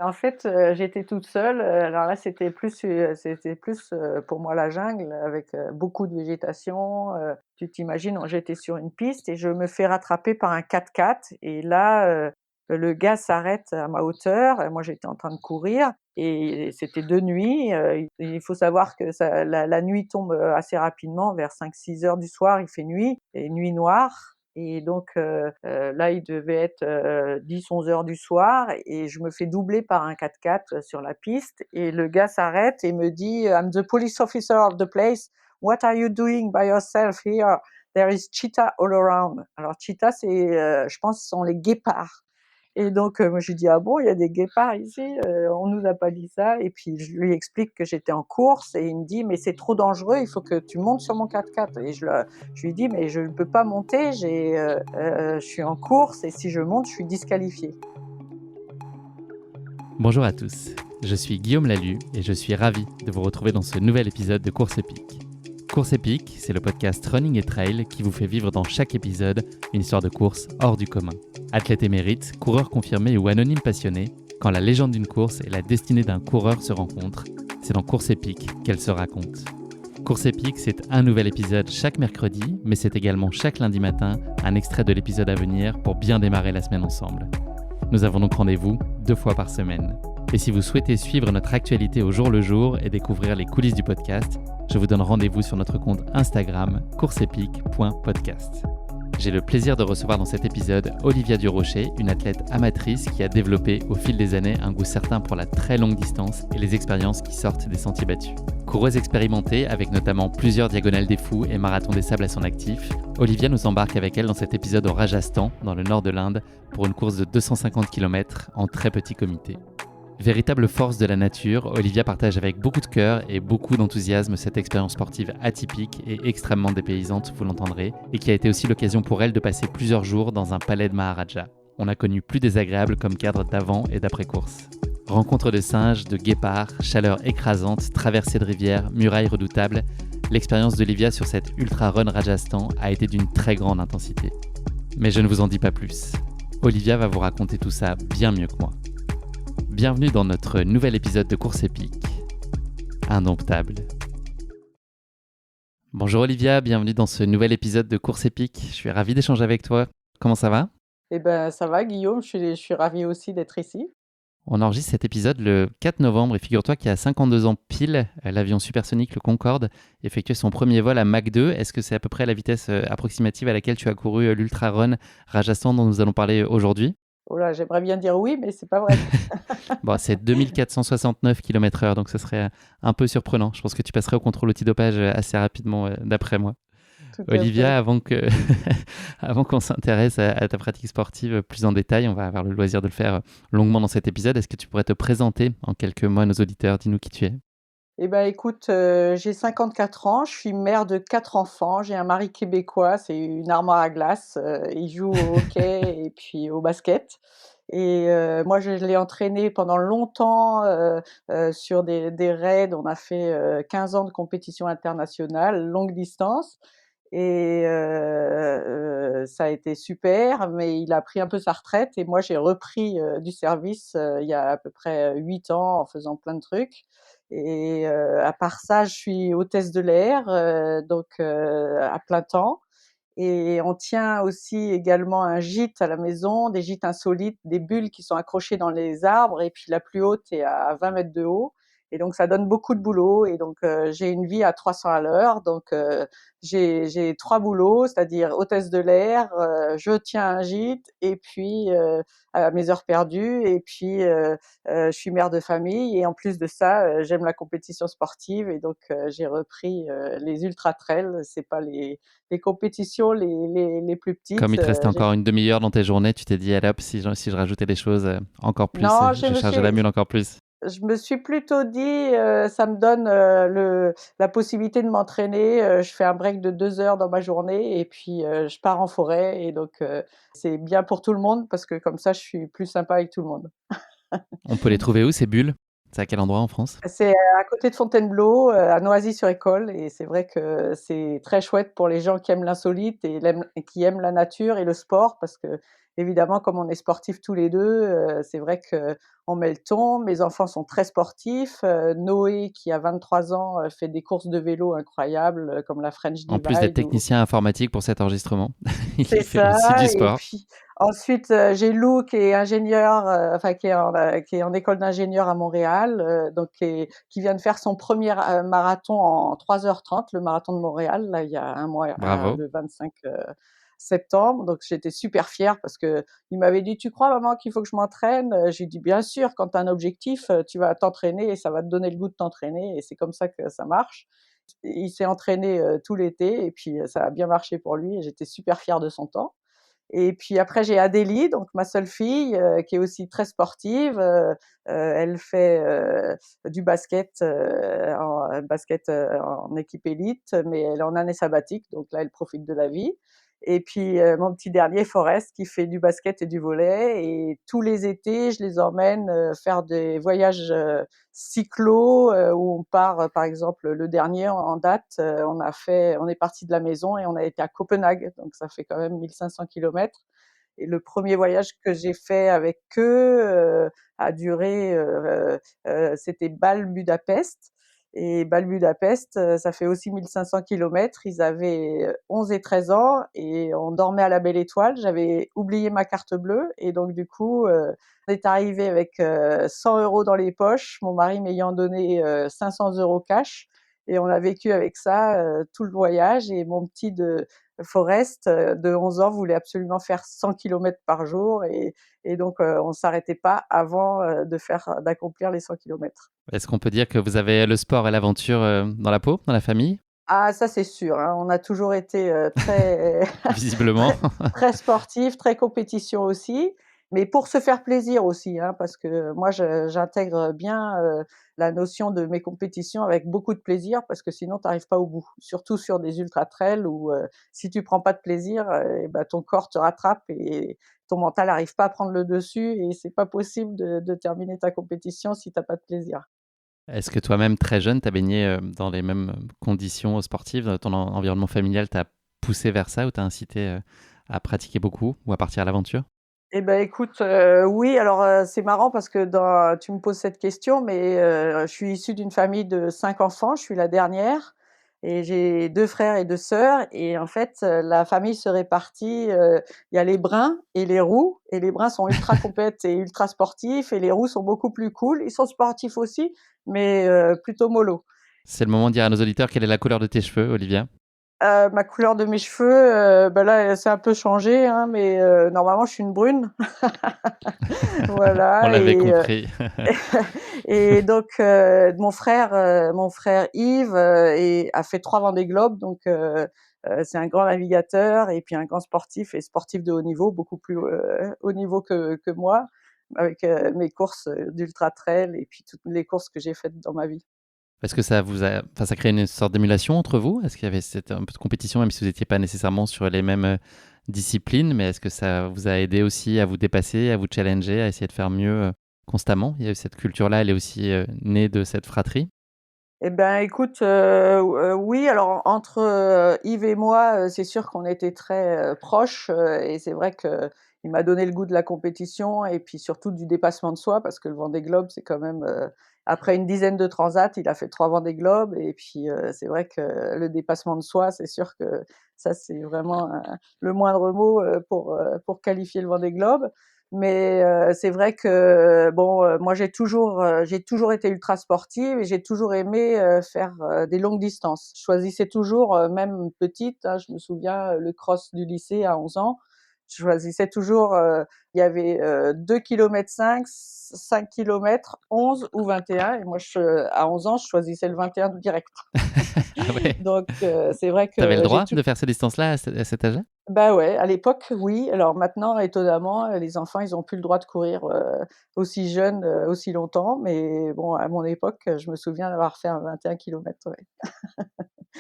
En fait, j'étais toute seule, alors là, c'était plus, pour moi la jungle avec, beaucoup de végétation, tu t'imagines, j'étais sur une piste et je me fais rattraper par un 4x4 et là, le gars s'arrête à ma hauteur et moi j'étais en train de courir et c'était de nuit, il faut savoir que la nuit tombe, assez rapidement vers 5-6 heures du soir, il fait nuit et nuit noire et donc là, il devait être, 10-11 heures du soir et je me fais doubler par un 4x4 sur la piste et le gars s'arrête et me dit: «I'm the police officer of the place. What are you doing by yourself here? There is cheetah all around». Alors cheetah, c'est, je pense, ce sont les guépards et donc moi je lui dis: «Ah bon, il y a des guépards ici? On nous a pas dit ça» et puis je lui explique que j'étais en course et il me dit: «Mais c'est trop dangereux, il faut que tu montes sur mon 4x4» et je lui dis: «Mais je ne peux pas monter, je suis en course et si je monte, je suis disqualifiée». Bonjour à tous, je suis Guillaume Lalu et je suis ravi de vous retrouver dans ce nouvel épisode de Course épique. Course épique, c'est le podcast Running et Trail qui vous fait vivre dans chaque épisode une histoire de course hors du commun. Athlète émérite, coureur confirmé ou anonyme passionné, quand la légende d'une course et la destinée d'un coureur se rencontrent, c'est dans Course épique qu'elle se raconte. Course épique, c'est un nouvel épisode chaque mercredi, mais c'est également chaque lundi matin un extrait de l'épisode à venir pour bien démarrer la semaine ensemble. Nous avons donc rendez-vous 2 fois par semaine. Et si vous souhaitez suivre notre actualité au jour le jour et découvrir les coulisses du podcast, je vous donne rendez-vous sur notre compte Instagram courseepique.podcast. J'ai le plaisir de recevoir dans cet épisode Olivia Durocher, une athlète amatrice qui a développé au fil des années un goût certain pour la très longue distance et les expériences qui sortent des sentiers battus. Coureuse expérimentée avec notamment plusieurs diagonales des fous et marathons des sables à son actif, Olivia nous embarque avec elle dans cet épisode au Rajasthan, dans le nord de l'Inde, pour une course de 250 km en très petit comité. Véritable force de la nature, Olivia partage avec beaucoup de cœur et beaucoup d'enthousiasme cette expérience sportive atypique et extrêmement dépaysante, vous l'entendrez, et qui a été aussi l'occasion pour elle de passer plusieurs jours dans un palais de Maharaja. On a connu plus désagréable comme cadre d'avant et d'après-course. Rencontres de singes, de guépards, chaleur écrasante, traversée de rivières, murailles redoutables, l'expérience d'Olivia sur cette Ultra Run Rajasthan a été d'une très grande intensité. Mais je ne vous en dis pas plus. Olivia va vous raconter tout ça bien mieux que moi. Bienvenue dans notre nouvel épisode de Course épique, Indomptable. Bonjour Olivia, bienvenue dans ce nouvel épisode de Course épique. Je suis ravi d'échanger avec toi. Comment ça va? Eh ben, ça va Guillaume, je suis ravie aussi d'être ici. On enregistre cet épisode le 4 novembre et figure-toi qu'il y a 52 ans pile, l'avion supersonique le Concorde effectuait son premier vol à Mach 2. Est-ce que c'est à peu près la vitesse approximative à laquelle tu as couru l'Ultra Run Rajasthan dont nous allons parler aujourd'hui? Oh là, j'aimerais bien dire oui, mais c'est pas vrai. Bon, c'est 2469 km/h, donc ce serait un peu surprenant. Je pense que tu passerais au contrôle antidopage assez rapidement, d'après moi. Tout à fait. Olivia, avant qu'on s'intéresse à ta pratique sportive plus en détail, on va avoir le loisir de le faire longuement dans cet épisode. Est-ce que tu pourrais te présenter en quelques mots à nos auditeurs? Dis-nous qui tu es. Eh ben, écoute, j'ai 54 ans, je suis mère de 4 enfants, j'ai un mari québécois, c'est une armoire à glace, il joue au hockey et puis au basket et moi je l'ai entraîné pendant longtemps, sur des raids. On a fait, 15 ans de compétition internationale, longue distance et ça a été super, mais il a pris un peu sa retraite et moi j'ai repris, du service, il y a à peu près 8 ans en faisant plein de trucs et à part ça, je suis hôtesse de l'air, donc à plein temps et on tient aussi également un gîte à la maison, des gîtes insolites, des bulles qui sont accrochées dans les arbres et puis la plus haute est à 20 mètres de haut et donc ça donne beaucoup de boulot et donc j'ai une vie à 300 à l'heure donc j'ai 3 boulots, c'est-à-dire hôtesse de l'air, je tiens un gîte et puis à mes heures perdues et puis je suis mère de famille et en plus de ça, j'aime la compétition sportive et donc j'ai repris, les ultra trail. C'est pas les compétitions les plus Comme petites, il te restait j'ai encore une demi-heure dans tes journées, tu t'es dit: «Allez hop, si je rajoutais des choses, encore plus, non, je chargeais la mule encore plus». je me suis plutôt dit, ça me donne, la possibilité de m'entraîner, je fais un break de 2 heures dans ma journée et puis, je pars en forêt et donc c'est bien pour tout le monde parce que comme ça je suis plus sympa avec tout le monde. On peut les trouver où ces bulles? C'est à quel endroit en France? C'est à côté de Fontainebleau, à Noisy-sur-École et c'est vrai que c'est très chouette pour les gens qui aiment l'insolite et qui aiment la nature et le sport parce qu'il évidemment, comme on est sportifs tous les 2, c'est vrai qu'on met le ton. Mes enfants sont très sportifs. Noé, qui a 23 ans, fait des courses de vélo incroyables, comme la French En plus d'être Divide ou technicien informatique pour cet enregistrement, c'est il fait aussi du ça et sport. puis ensuite, j'ai Lou qui est ingénieur, enfin qui est en école d'ingénieur à Montréal, donc qui vient de faire son premier marathon en 3h30, le marathon de Montréal, là, il y a un mois, Bravo. le 25 septembre. Donc j'étais super fière parce qu'il m'avait dit: «Tu crois maman qu'il faut que je m'entraîne?» J'ai dit: «Bien sûr, quand tu as un objectif, tu vas t'entraîner et ça va te donner le goût de t'entraîner et c'est comme ça que ça marche». Il s'est entraîné, tout l'été et puis, ça a bien marché pour lui et j'étais super fière de son temps. Et puis après j'ai Adélie, donc ma seule fille, qui est aussi très sportive, elle fait, du basket, en équipe élite, mais elle est en année sabbatique, donc là elle profite de la vie. Et puis, mon petit dernier Forest qui fait du basket et du volley et tous les étés je les emmène, faire des voyages, cyclo, où on part, par exemple le dernier en date, on est partis de la maison et on a été à Copenhague, donc ça fait quand même 1 500 kilomètres. Et le premier voyage que j'ai fait avec eux, a duré, c'était Bâle-Budapest et Bâle-Budapest, ça fait aussi 1 500 kilomètres. Ils avaient, 11 et 13 ans et on dormait à la Belle Étoile. J'avais oublié ma carte bleue et donc du coup, on est arrivés avec, 100 € dans les poches, mon mari m'ayant donné, 500 € cash et on a vécu avec ça, tout le voyage et mon petit de Forest, de 11 ans, voulait absolument faire 100 kilomètres par jour et donc on s'arrêtait pas avant, d'accomplir les 100 kilomètres. Est-ce qu'on peut dire que vous avez le sport et l'aventure dans la peau, dans la famille? Ah ça c'est sûr, hein, on a toujours été, très Visiblement. très très sportifs, très compétition aussi, mais pour se faire plaisir aussi, hein, parce que moi j'intègre bien, la notion de mes compétitions avec beaucoup de plaisir parce que sinon tu arrives pas au bout. Surtout sur des ultra trails où, si tu prends pas de plaisir, et bah, ton corps te rattrape et ton mental arrive pas à prendre le dessus et c'est pas possible de terminer ta compétition si tu as pas de plaisir. Est-ce que toi-même, très jeune, tu as baigné dans les mêmes conditions sportives? Ton environnement familial t'a poussé vers ça ou t'a incité à pratiquer beaucoup ou à partir à l'aventure? Eh ben, écoute, oui, alors, c'est marrant parce que tu me poses cette question, mais, je suis issue d'une famille de 5 enfants, je suis la dernière et j'ai 2 frères et 2 sœurs et en fait, la famille se répartit, il y a les bruns et les roux et les bruns sont ultra compètes et ultra sportifs et les roux sont beaucoup plus cool. Ils sont sportifs aussi, mais, plutôt mollo. C'est le moment de dire à nos auditeurs quelle est la couleur de tes cheveux, Olivia. Ma couleur de mes cheveux, bah, là, c'est un peu changé, hein, mais, normalement je suis une brune. On Voilà l'avait compris. et donc mon frère Yves, a fait 3 Vendée Globe, donc c'est un grand navigateur et puis un grand sportif et sportif de haut niveau, beaucoup plus, haut niveau que moi, avec, mes courses, d'ultra trail et puis toutes les courses que j'ai faites dans ma vie. Est-ce que ça vous a, enfin, ça crée une sorte d'émulation entre vous? Est-ce qu'il y avait cette un peu de compétition, même si vous n'étiez pas nécessairement sur les mêmes disciplines, mais est-ce que ça vous a aidé aussi à vous dépasser, à vous challenger, à essayer de faire mieux constamment? Il y a eu cette culture-là, elle est aussi née de cette fratrie? Eh ben, écoute, oui, alors entre, Yves et moi, c'est sûr qu'on était très, proches, et c'est vrai qu'il m'a donné le goût de la compétition et puis surtout du dépassement de soi parce que le Vendée Globe, c'est quand même, après une dizaine de transats, il a fait 3 Vendée Globe et puis, c'est vrai que le dépassement de soi, c'est sûr que ça, c'est vraiment, le moindre mot, pour qualifier le Vendée Globe. Mais c'est vrai que bon, moi j'ai toujours été ultra sportive et j'ai toujours aimé, faire, des longues distances. Je choisissais toujours, même petite, hein, je me souviens, le cross du lycée à 11 ans, je choisissais toujours, il y avait, 2,5 km, 5 kilomètres, 11 ou 21 et moi à 11 ans, je choisissais le 21 direct. Ah ouais? Donc c'est vrai Tu avais le que j'ai droit tou de faire ces distances-là à cet âge-là? bah, ouais, à l'époque, oui. Alors maintenant, étonnamment, les enfants, ils ont plus le droit de courir, aussi jeunes, aussi longtemps. Mais bon, à mon époque, je me souviens d'avoir fait un 21 kilomètres, ouais.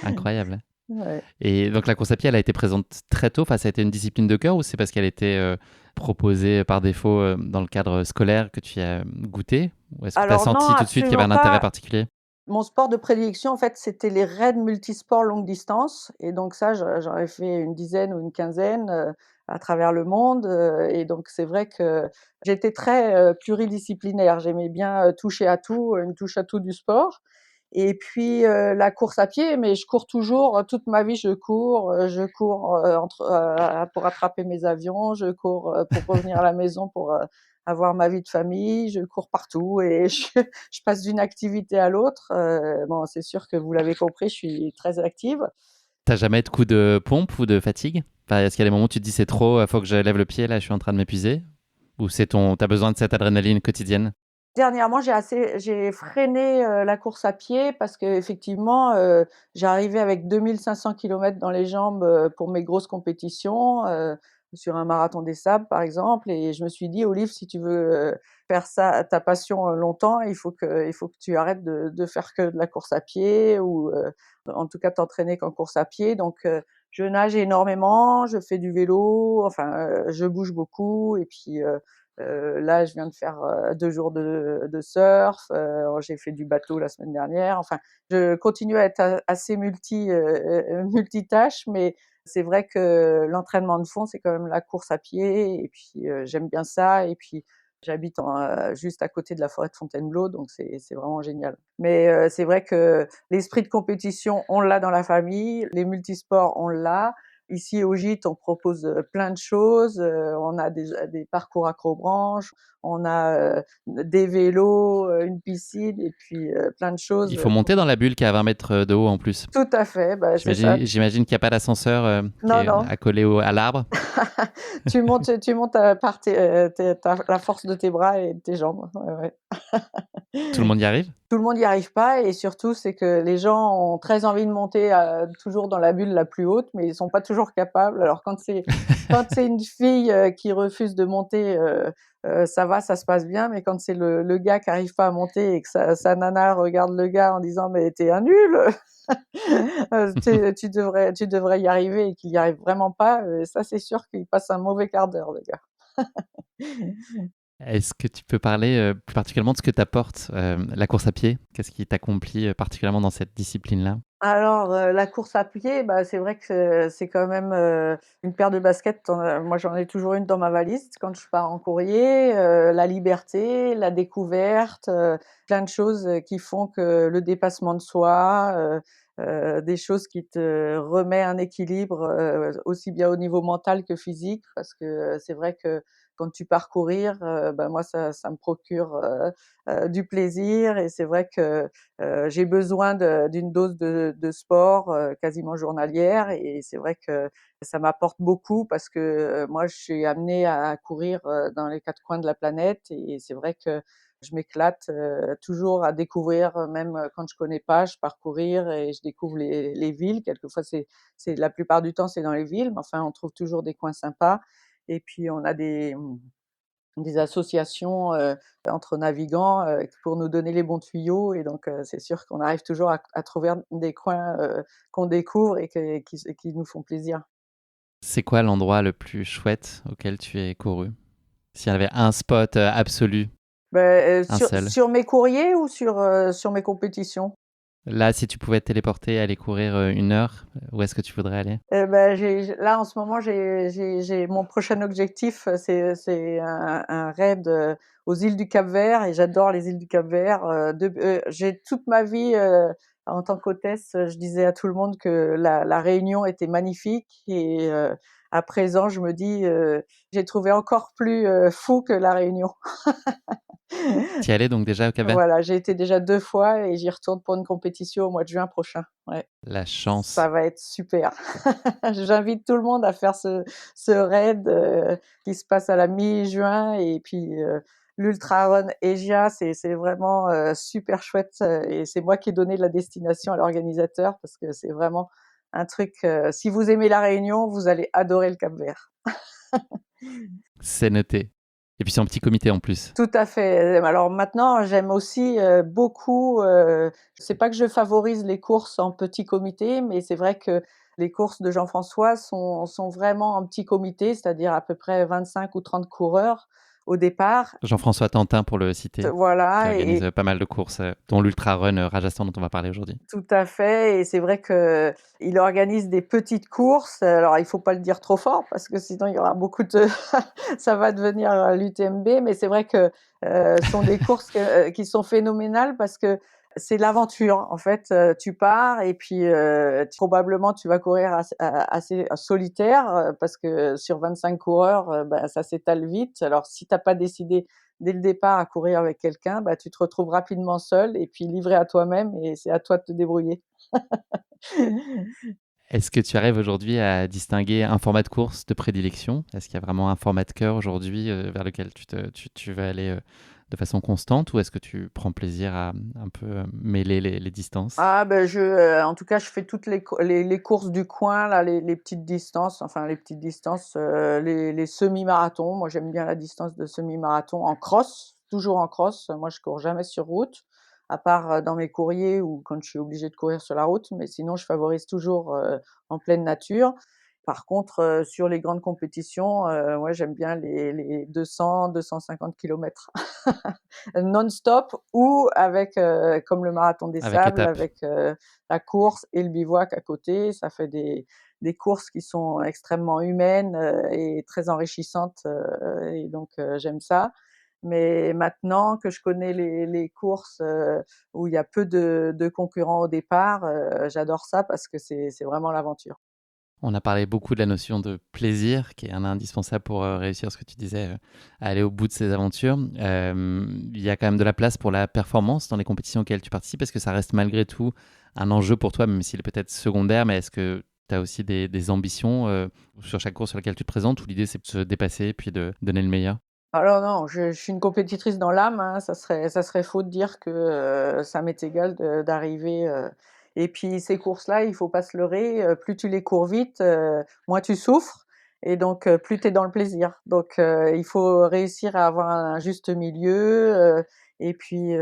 Incroyable. Ouais. Et donc la course à pied, elle a été présente très tôt, enfin, ça a été une discipline de cœur ou c'est parce qu'elle était proposée par défaut dans le cadre scolaire que tu y as goûté? Ou est-ce que tu as Alors non, senti tout de suite qu'il y avait absolument un intérêt pas. particulier? Mon sport de prédilection, en fait, c'était les raids multisports longue distance et donc ça, j'en ai fait une dizaine ou une quinzaine, à travers le monde, et donc c'est vrai que j'étais très, pluridisciplinaire. J'aimais bien, toucher à tout, une touche à tout du sport et puis, la course à pied, mais je cours toujours, toute ma vie je cours, pour attraper mes avions, je cours, pour revenir à la maison pour, avoir ma vie de famille, je cours partout et je passe d'une activité à l'autre. Bon, c'est sûr que vous l'avez compris, je suis très active. T'as jamais de coup de pompe ou de fatigue? Enfin, est-ce qu'il y a des moments où tu te dis c'est trop, faut que je lève le pied là, je suis en train de m'épuiser? Ou t'as besoin de cette adrénaline quotidienne? Dernièrement, j'ai freiné, la course à pied parce qu'effectivement, j'arrivais avec 2 500 kilomètres dans les jambes, pour mes grosses compétitions, sur un marathon des sables, par exemple, et je me suis dit: «Olive, si tu veux, faire ça ta passion, longtemps, il faut que tu arrêtes de faire que de la course à pied ou, en tout cas t'entraîner qu'en course à pied». Donc, je nage énormément, je fais du vélo, enfin, je bouge beaucoup et puis, là, je viens de faire, 2 jours de surf, j'ai fait du bateau la semaine dernière. Enfin, je continue à être assez multitâche, mais c'est vrai que l'entraînement de fond, c'est quand même la course à pied et puis, j'aime bien ça et puis j'habite juste à côté de la forêt de Fontainebleau, donc c'est vraiment génial. Mais, c'est vrai que l'esprit de compétition, on l'a dans la famille, les multisports, on l'a. Ici au gîte, on propose, plein de choses, on a des parcours accrobranche, on a, des vélos, une piscine et puis, plein de Il choses, faut monter dans la bulle qui est à 20 mètres de haut en plus. tout à fait, bah, c'est ça. J'imagine qu'il n'y a pas d'ascenseur qui Non, est non, accolé à l'arbre. tu montes, par tes ta la force de tes bras et de tes jambes. Ouais, ouais. Tout le monde y arrive? Tout le monde n'y arrive pas et surtout, c'est que les gens ont très envie de monter, toujours dans la bulle la plus haute, mais ils sont pas toujours capables. Alors quand c'est une fille, qui refuse de monter, ça va, ça se passe bien, mais quand c'est le gars qui arrive pas à monter et que sa nana regarde le gars en disant: «Mais tu es un nul, tu devrais y arriver» et qu'il y arrive vraiment pas, ça c'est sûr qu'il passe un mauvais quart d'heure, le gars. Est-ce que tu peux parler plus particulièrement de ce que t'apporte la course à pied? Qu'est-ce qui t'accomplit particulièrement dans cette discipline-là? Alors, la course à pied, bah, c'est vrai que c'est quand même, une paire de baskets, moi j'en ai toujours une dans ma valise quand je pars en courrier, la liberté, la découverte, plein de choses, qui font que le dépassement de soi, des choses qui te remet un équilibre, aussi bien au niveau mental que physique. Parce que, c'est vrai que quand tu pars courir, bah, moi ça me procure, du plaisir et c'est vrai que j'ai besoin d'une dose de sport, quasiment journalière et c'est vrai que ça m'apporte beaucoup parce que, moi je suis amenée à courir, dans les 4 coins de la planète et c'est vrai que je m'éclate, toujours à découvrir, même, quand je connais pas, je pars courir et je découvre les villes. Quelquefois c'est la plupart du temps c'est dans les villes, mais enfin on trouve toujours des coins sympas et puis on a des associations, entre navigants, pour nous donner les bons tuyaux et donc c'est sûr qu'on arrive toujours à trouver des coins, qu'on découvre et qui nous font plaisir. C'est quoi l'endroit le plus chouette auquel tu es couru? S'il y avait un spot absolu, Beh, un sur seul. sur mes courriers ou sur mes compétitions? Là, si tu pouvais te téléporter, aller courir 1 heure, où est-ce que tu voudrais aller? Bah, j'ai là, en ce moment, j'ai mon prochain objectif, c'est un raid, aux îles du Cap-Vert et j'adore les îles du Cap-Vert, j'ai toute ma vie, en tant qu'hôtesse, je disais à tout le monde que la Réunion était magnifique et à présent, je me dis, j'ai trouvé encore plus, fou que la Réunion. Tu y allais donc déjà au Cap-Vert? Voilà, j'ai été déjà 2 fois et j'y retourne pour une compétition au mois de juin prochain. Ouais. La Ça chance. va être super. J'invite tout le monde à faire ce raid, qui se passe à la mi-juin et puis, l'Ultra Run Asia, c'est vraiment, super chouette, et c'est moi qui ai donné la destination à l'organisateur parce que c'est vraiment un truc, si vous aimez la Réunion, vous allez adorer le Cap-Vert. C'est noté. Et puis c'est un petit comité en plus. Tout à fait. Alors maintenant, j'aime aussi, beaucoup, c'est pas que je favorise les courses en petit comité, mais c'est vrai que les courses de Jean-François sont vraiment en petit comité, c'est-à-dire à peu près 25 ou 30 coureurs. au départ. Jean-François Tantin, pour le citer, qui Voilà organise pas mal de courses, dont l'Ultra Run Rajasthan dont on va parler aujourd'hui. tout à fait et c'est vrai qu'il organise des petites courses. Alors il faut pas le dire trop fort parce que sinon il y aura beaucoup de ça va devenir, l'UTMB, mais c'est vrai que, sont des courses qui sont phénoménales parce que c'est l'aventure. En fait, tu pars et puis, probablement tu vas courir assez solitaire, parce que sur 25 coureurs, bah, ça s'étale vite. Alors si tu as pas décidé dès le départ à courir avec quelqu'un, bah, tu te retrouves rapidement seul et puis livré à toi-même et c'est à toi de te débrouiller. Est-ce que tu arrives aujourd'hui à distinguer un format de course de prédilection? Est-ce qu'il y a vraiment un format de cœur aujourd'hui vers lequel tu vas aller de façon constante ou est-ce que tu prends plaisir à un peu mêler les distances? Ah ben en tout cas, je fais toutes les courses du coin là, les petites distances, enfin les petites distances, les semi-marathons. Moi, j'aime bien la distance de semi-marathon en cross, toujours en cross. Moi, je cours jamais sur route, à part, dans mes courriers ou quand je suis obligée de courir sur la route, mais sinon je favorise toujours, en pleine nature. Par contre, sur les grandes compétitions, ouais, j'aime bien les 200-250 kilomètres non-stop ou avec, comme le marathon des Avec sables, étape. avec, la course et le bivouac à côté. Ça fait des courses qui sont extrêmement humaines, et très enrichissantes, et donc j'aime ça. Mais maintenant que je connais les courses, où il y a peu de concurrents au départ, j'adore ça parce que c'est vraiment l'aventure. On a parlé beaucoup de la notion de plaisir, qui est un indispensable pour réussir ce que tu disais, à aller au bout de ces aventures. Il y a quand même de la place pour la performance dans les compétitions auxquelles tu participes. Est-ce que ça reste malgré tout un enjeu pour toi, même s'il est peut-être secondaire, mais est-ce que tu as aussi des ambitions sur chaque course sur laquelle tu te présentes, où l'idée c'est de se dépasser et puis de donner le meilleur? Alors non, je suis une compétitrice dans l'âme, hein, ça serait faux de dire que, ça m'est égal d'arriver, et puis ces courses-là, il faut pas se leurrer, plus tu les cours vite, moins tu souffres et donc plus tu es dans le plaisir. Donc il faut réussir à avoir un juste milieu, et puis,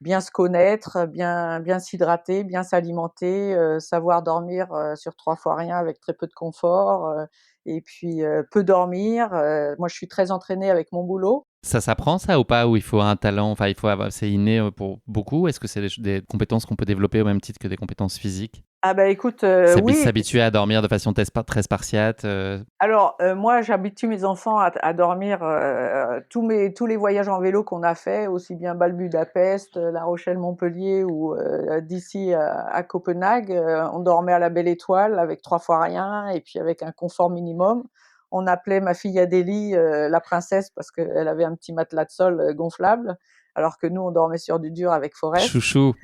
bien se connaître, bien s'hydrater, bien s'alimenter, savoir dormir, sur 3 fois rien avec très peu de confort, et puis, peu dormir. Moi, je suis très entraînée avec mon boulot. Ça s'apprend ça ou pas? Ou il faut un talent, enfin il faut avoir, c'est inné pour beaucoup? Est-ce que c'est des compétences qu'on peut développer au même titre que des compétences physiques? Ah bah, écoute, oui, S'habituer à dormir de façon très spartiate. alors, moi, j'habitue mes enfants à dormir, tous les voyages en vélo qu'on a fait, aussi bien Bâle-Budapest, La Rochelle-Montpellier ou, d'ici à Copenhague, on dormait à la belle étoile avec 3 fois rien et puis avec un confort minimum. On appelait ma fille Adélie, la princesse parce qu'elle avait un petit matelas de sol, gonflable, alors que nous, on dormait sur du dur avec Forrest. Chouchou.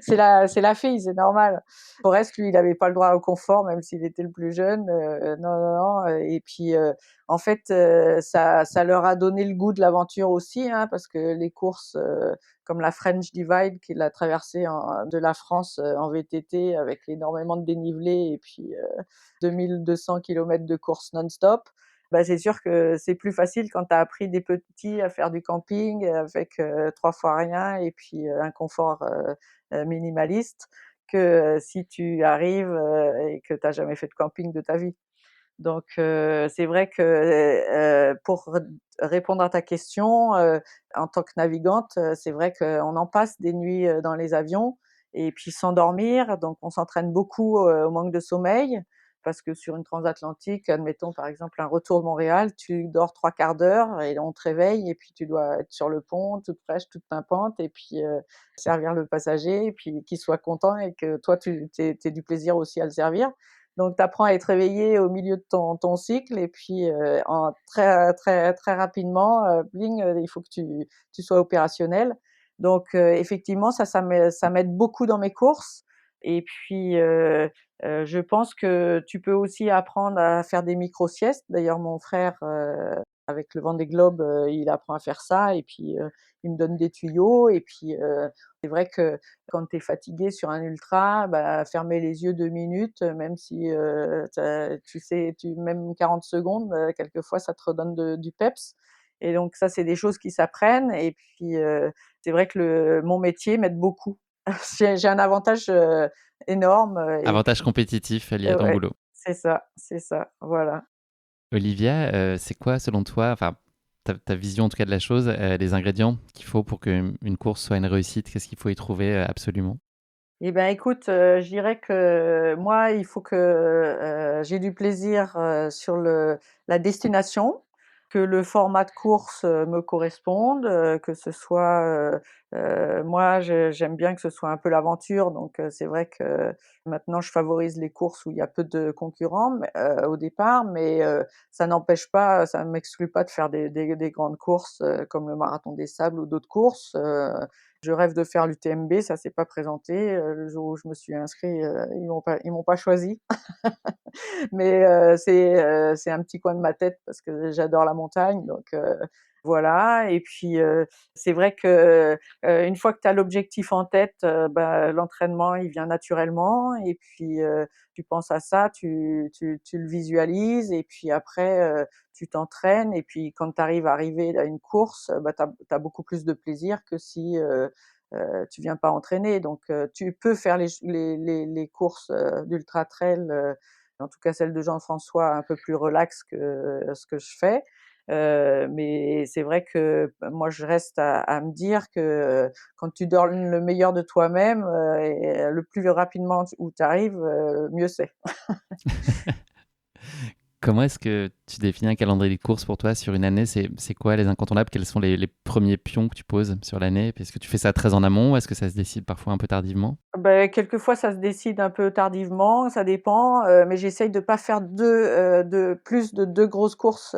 C'est la fille, c'est normal. Forrest, lui, il avait pas le droit au confort, même s'il était le plus jeune, non, non, non, et puis, en fait, ça leur a donné le goût de l'aventure aussi, hein, parce que les courses, comme la French Divide, qui est la traversée de la France, en VTT avec énormément de dénivelé et puis, 2 200 kilomètres de course non-stop, bah, c'est sûr que c'est plus facile quand tu as appris des petits à faire du camping avec, 3 fois rien et puis, un confort, minimaliste que, si tu arrives, et que tu as jamais fait de camping de ta vie. Donc c'est vrai que, pour répondre à ta question, en tant que navigante, c'est vrai qu'on en passe des nuits, dans les avions et puis sans dormir, donc on s'entraîne beaucoup, au manque de sommeil. Parce que sur une transatlantique, admettons par exemple un retour de Montréal, tu dors 3/4 d'heure et on te réveille et puis tu dois être sur le pont, toute fraîche, toute pimpante et puis, servir le passager et puis qu'il soit content et que toi tu aies du plaisir aussi à le servir. Donc tu apprends à être réveillé au milieu de ton cycle et puis, en très, très, très rapidement, bling, il faut que tu sois opérationnel. Donc effectivement ça m'aide beaucoup dans mes courses et puis, je pense que tu peux aussi apprendre à faire des micro-siestes. D'ailleurs mon frère, avec le Vendée Globe, il apprend à faire ça et puis, il me donne des tuyaux et puis, c'est vrai que quand tu es fatigué sur un ultra, bah, fermer les yeux 2 minutes, même si, tu sais, même 40 secondes, quelquefois ça te redonne du peps et donc ça, c'est des choses qui s'apprennent et puis, c'est vrai que mon métier m'aide beaucoup. J'ai un avantage, énorme, et Avantage compétitif lié à ton ouais, boulot. c'est ça, voilà. Olivia, c'est quoi selon toi, enfin ta vision en tout cas de la chose, les ingrédients qu'il faut pour qu'une course soit une réussite, qu'est-ce qu'il faut y trouver, absolument? Eh ben, écoute, je dirais que moi, il faut que, j'ai du plaisir, sur la destination, que le format de course, me corresponde, que ce soit, moi, j'aime bien que ce soit un peu l'aventure, donc c'est vrai que maintenant je favorise les courses où il y a peu de concurrents, mais au départ, mais ça n'empêche pas, ça ne m'exclut pas de faire des grandes courses, comme le marathon des sables ou d'autres courses. Je rêve de faire l'UTMB, ça s'est pas présenté. Le jour où je me suis inscrit, ils m'ont pas choisi. Mais c'est un petit coin de ma tête parce que j'adore la montagne, donc voilà. Et puis, c'est vrai que, une fois que tu as l'objectif en tête, bah, l'entraînement, il vient naturellement et puis, tu penses à ça, tu le visualises et puis après, tu t'entraînes et puis quand tu arrives à arriver à une course, bah, tu as beaucoup plus de plaisir que si, tu viens pas entraîner. Donc tu peux faire les courses, d'ultra trail, en tout cas celle de Jean-François, un peu plus relax que ce que je fais. Mais c'est vrai que, bah, moi je reste à me dire que, quand tu donnes le meilleur de toi-même, et le plus rapidement où tu arrives, mieux c'est. Comment est-ce que tu définis un calendrier de courses pour toi sur une année? C'est quoi les incontournables? Quels sont les premiers pions que tu poses sur l'année? Est-ce que tu fais ça très en amont ou est-ce que ça se décide parfois un peu tardivement? Beh, quelquefois ça se décide un peu tardivement, ça dépend, mais j'essaye de pas faire plus de 2 grosses courses,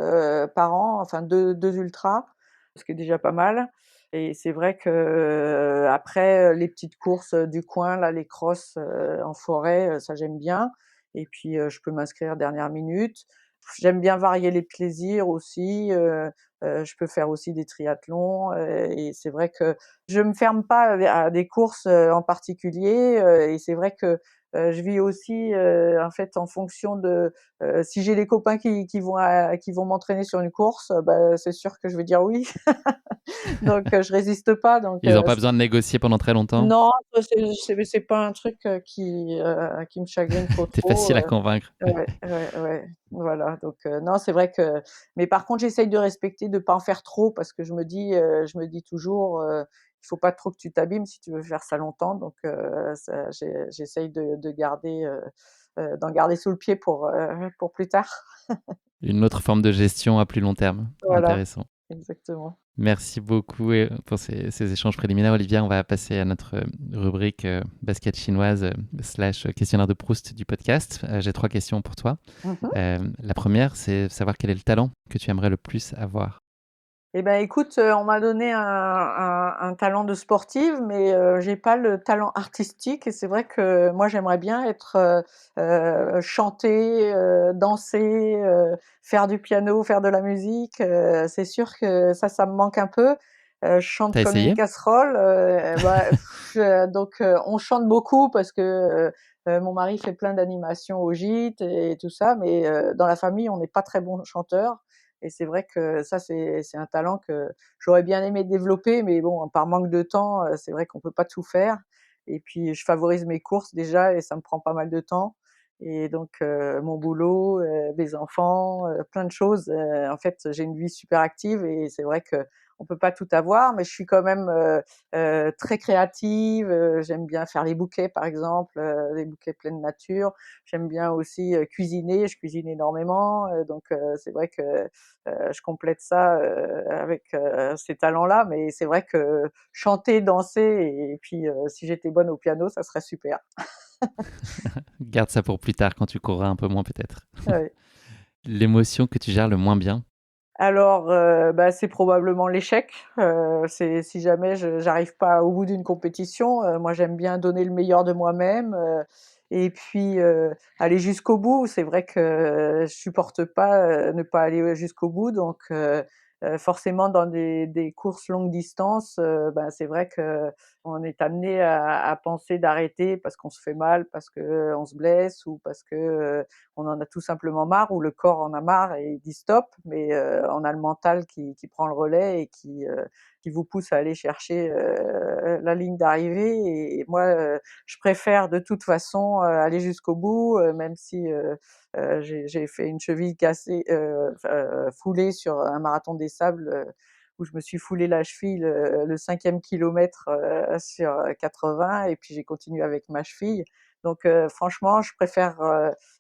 par an, enfin deux ultras, ce qui est déjà pas mal. Et c'est vrai que, après, les petites courses, du coin là, les crosses, en forêt, ça j'aime bien. Et puis, je peux m'inscrire dernière minute. J'aime bien varier les plaisirs aussi, je peux faire aussi des triathlons, et c'est vrai que je me ferme pas à des courses, en particulier, et c'est vrai que, je vis aussi, en fait, en fonction de, si j'ai des copains qui vont m'entraîner sur une course, bah, c'est sûr que je vais dire oui. Donc je résiste pas, donc Ils ont pas besoin de négocier pendant très longtemps? non, c'est pas un truc, qui me chagrine trop, Tu trop, facile à convaincre. ouais, ouais, ouais, voilà. Donc non, c'est vrai que, mais par contre, j'essaye de respecter, de pas en faire trop parce que je me dis toujours, «Il faut pas trop que tu t'abîmes si tu veux faire ça longtemps», donc ça j'essaye de garder, d'en garder sous le pied pour plus tard. Une autre forme de gestion à plus long terme. Voilà, Intéressant. exactement. Merci beaucoup, pour ces échanges préliminaires, Olivia. On va passer à notre rubrique basket chinoise slash questionnaire de Proust du podcast. J'ai 3 questions pour toi. Mmh. La première, c'est savoir quel est le talent que tu aimerais le plus avoir. Eh ben, écoute, on m'a donné un talent de sportive, mais j'ai pas le talent artistique et c'est vrai que moi j'aimerais bien chanter, danser, faire du piano, faire de la musique, c'est sûr que ça me manque un peu. Je chante T'as comme une essayé? casserole, bah, donc on chante beaucoup parce que, mon mari fait plein d'animations au gîte et tout ça, mais dans la famille, on n'est pas très bons chanteurs. Et c'est vrai que ça, c'est un talent que j'aurais bien aimé développer, mais bon, par manque de temps, c'est vrai qu'on peut pas tout faire. Et puis, je favorise mes courses déjà et ça me prend pas mal de temps. Et donc, mon boulot, mes enfants, plein de choses. En fait, j'ai une vie super active et c'est vrai qu'on peut pas tout avoir, mais je suis quand même très créative. J'aime bien faire les bouquets, par exemple, les bouquets pleine nature. J'aime bien aussi cuisiner. Je cuisine énormément, donc c'est vrai que je complète ça, avec, ces talents-là, mais c'est vrai que chanter, danser et puis, si j'étais bonne au piano, ça serait super. Garde ça pour plus tard quand tu courras un peu moins peut-être. Ouais. L'émotion que tu gères le moins bien? Alors, bah, c'est probablement l'échec, c'est si jamais j'arrive pas au bout d'une compétition, moi j'aime bien donner le meilleur de moi-même, et puis, aller jusqu'au bout. C'est vrai que je supporte pas, ne pas aller jusqu'au bout, donc forcément dans des courses longue distance, ben, c'est vrai qu'on est amené à penser d'arrêter parce qu'on se fait mal, parce qu'on se blesse ou parce que, on en a tout simplement marre ou le corps en a marre et il dit stop, mais on a le mental qui prend le relais et qui vous pousse à aller chercher la ligne d'arrivée. Et moi, je préfère de toute façon aller jusqu'au bout, même si j'ai fait une cheville cassée, foulée sur un marathon des sables, où je me suis foulé la cheville le 5e kilomètre sur 80, et puis j'ai continué avec ma cheville. Donc franchement, je préfère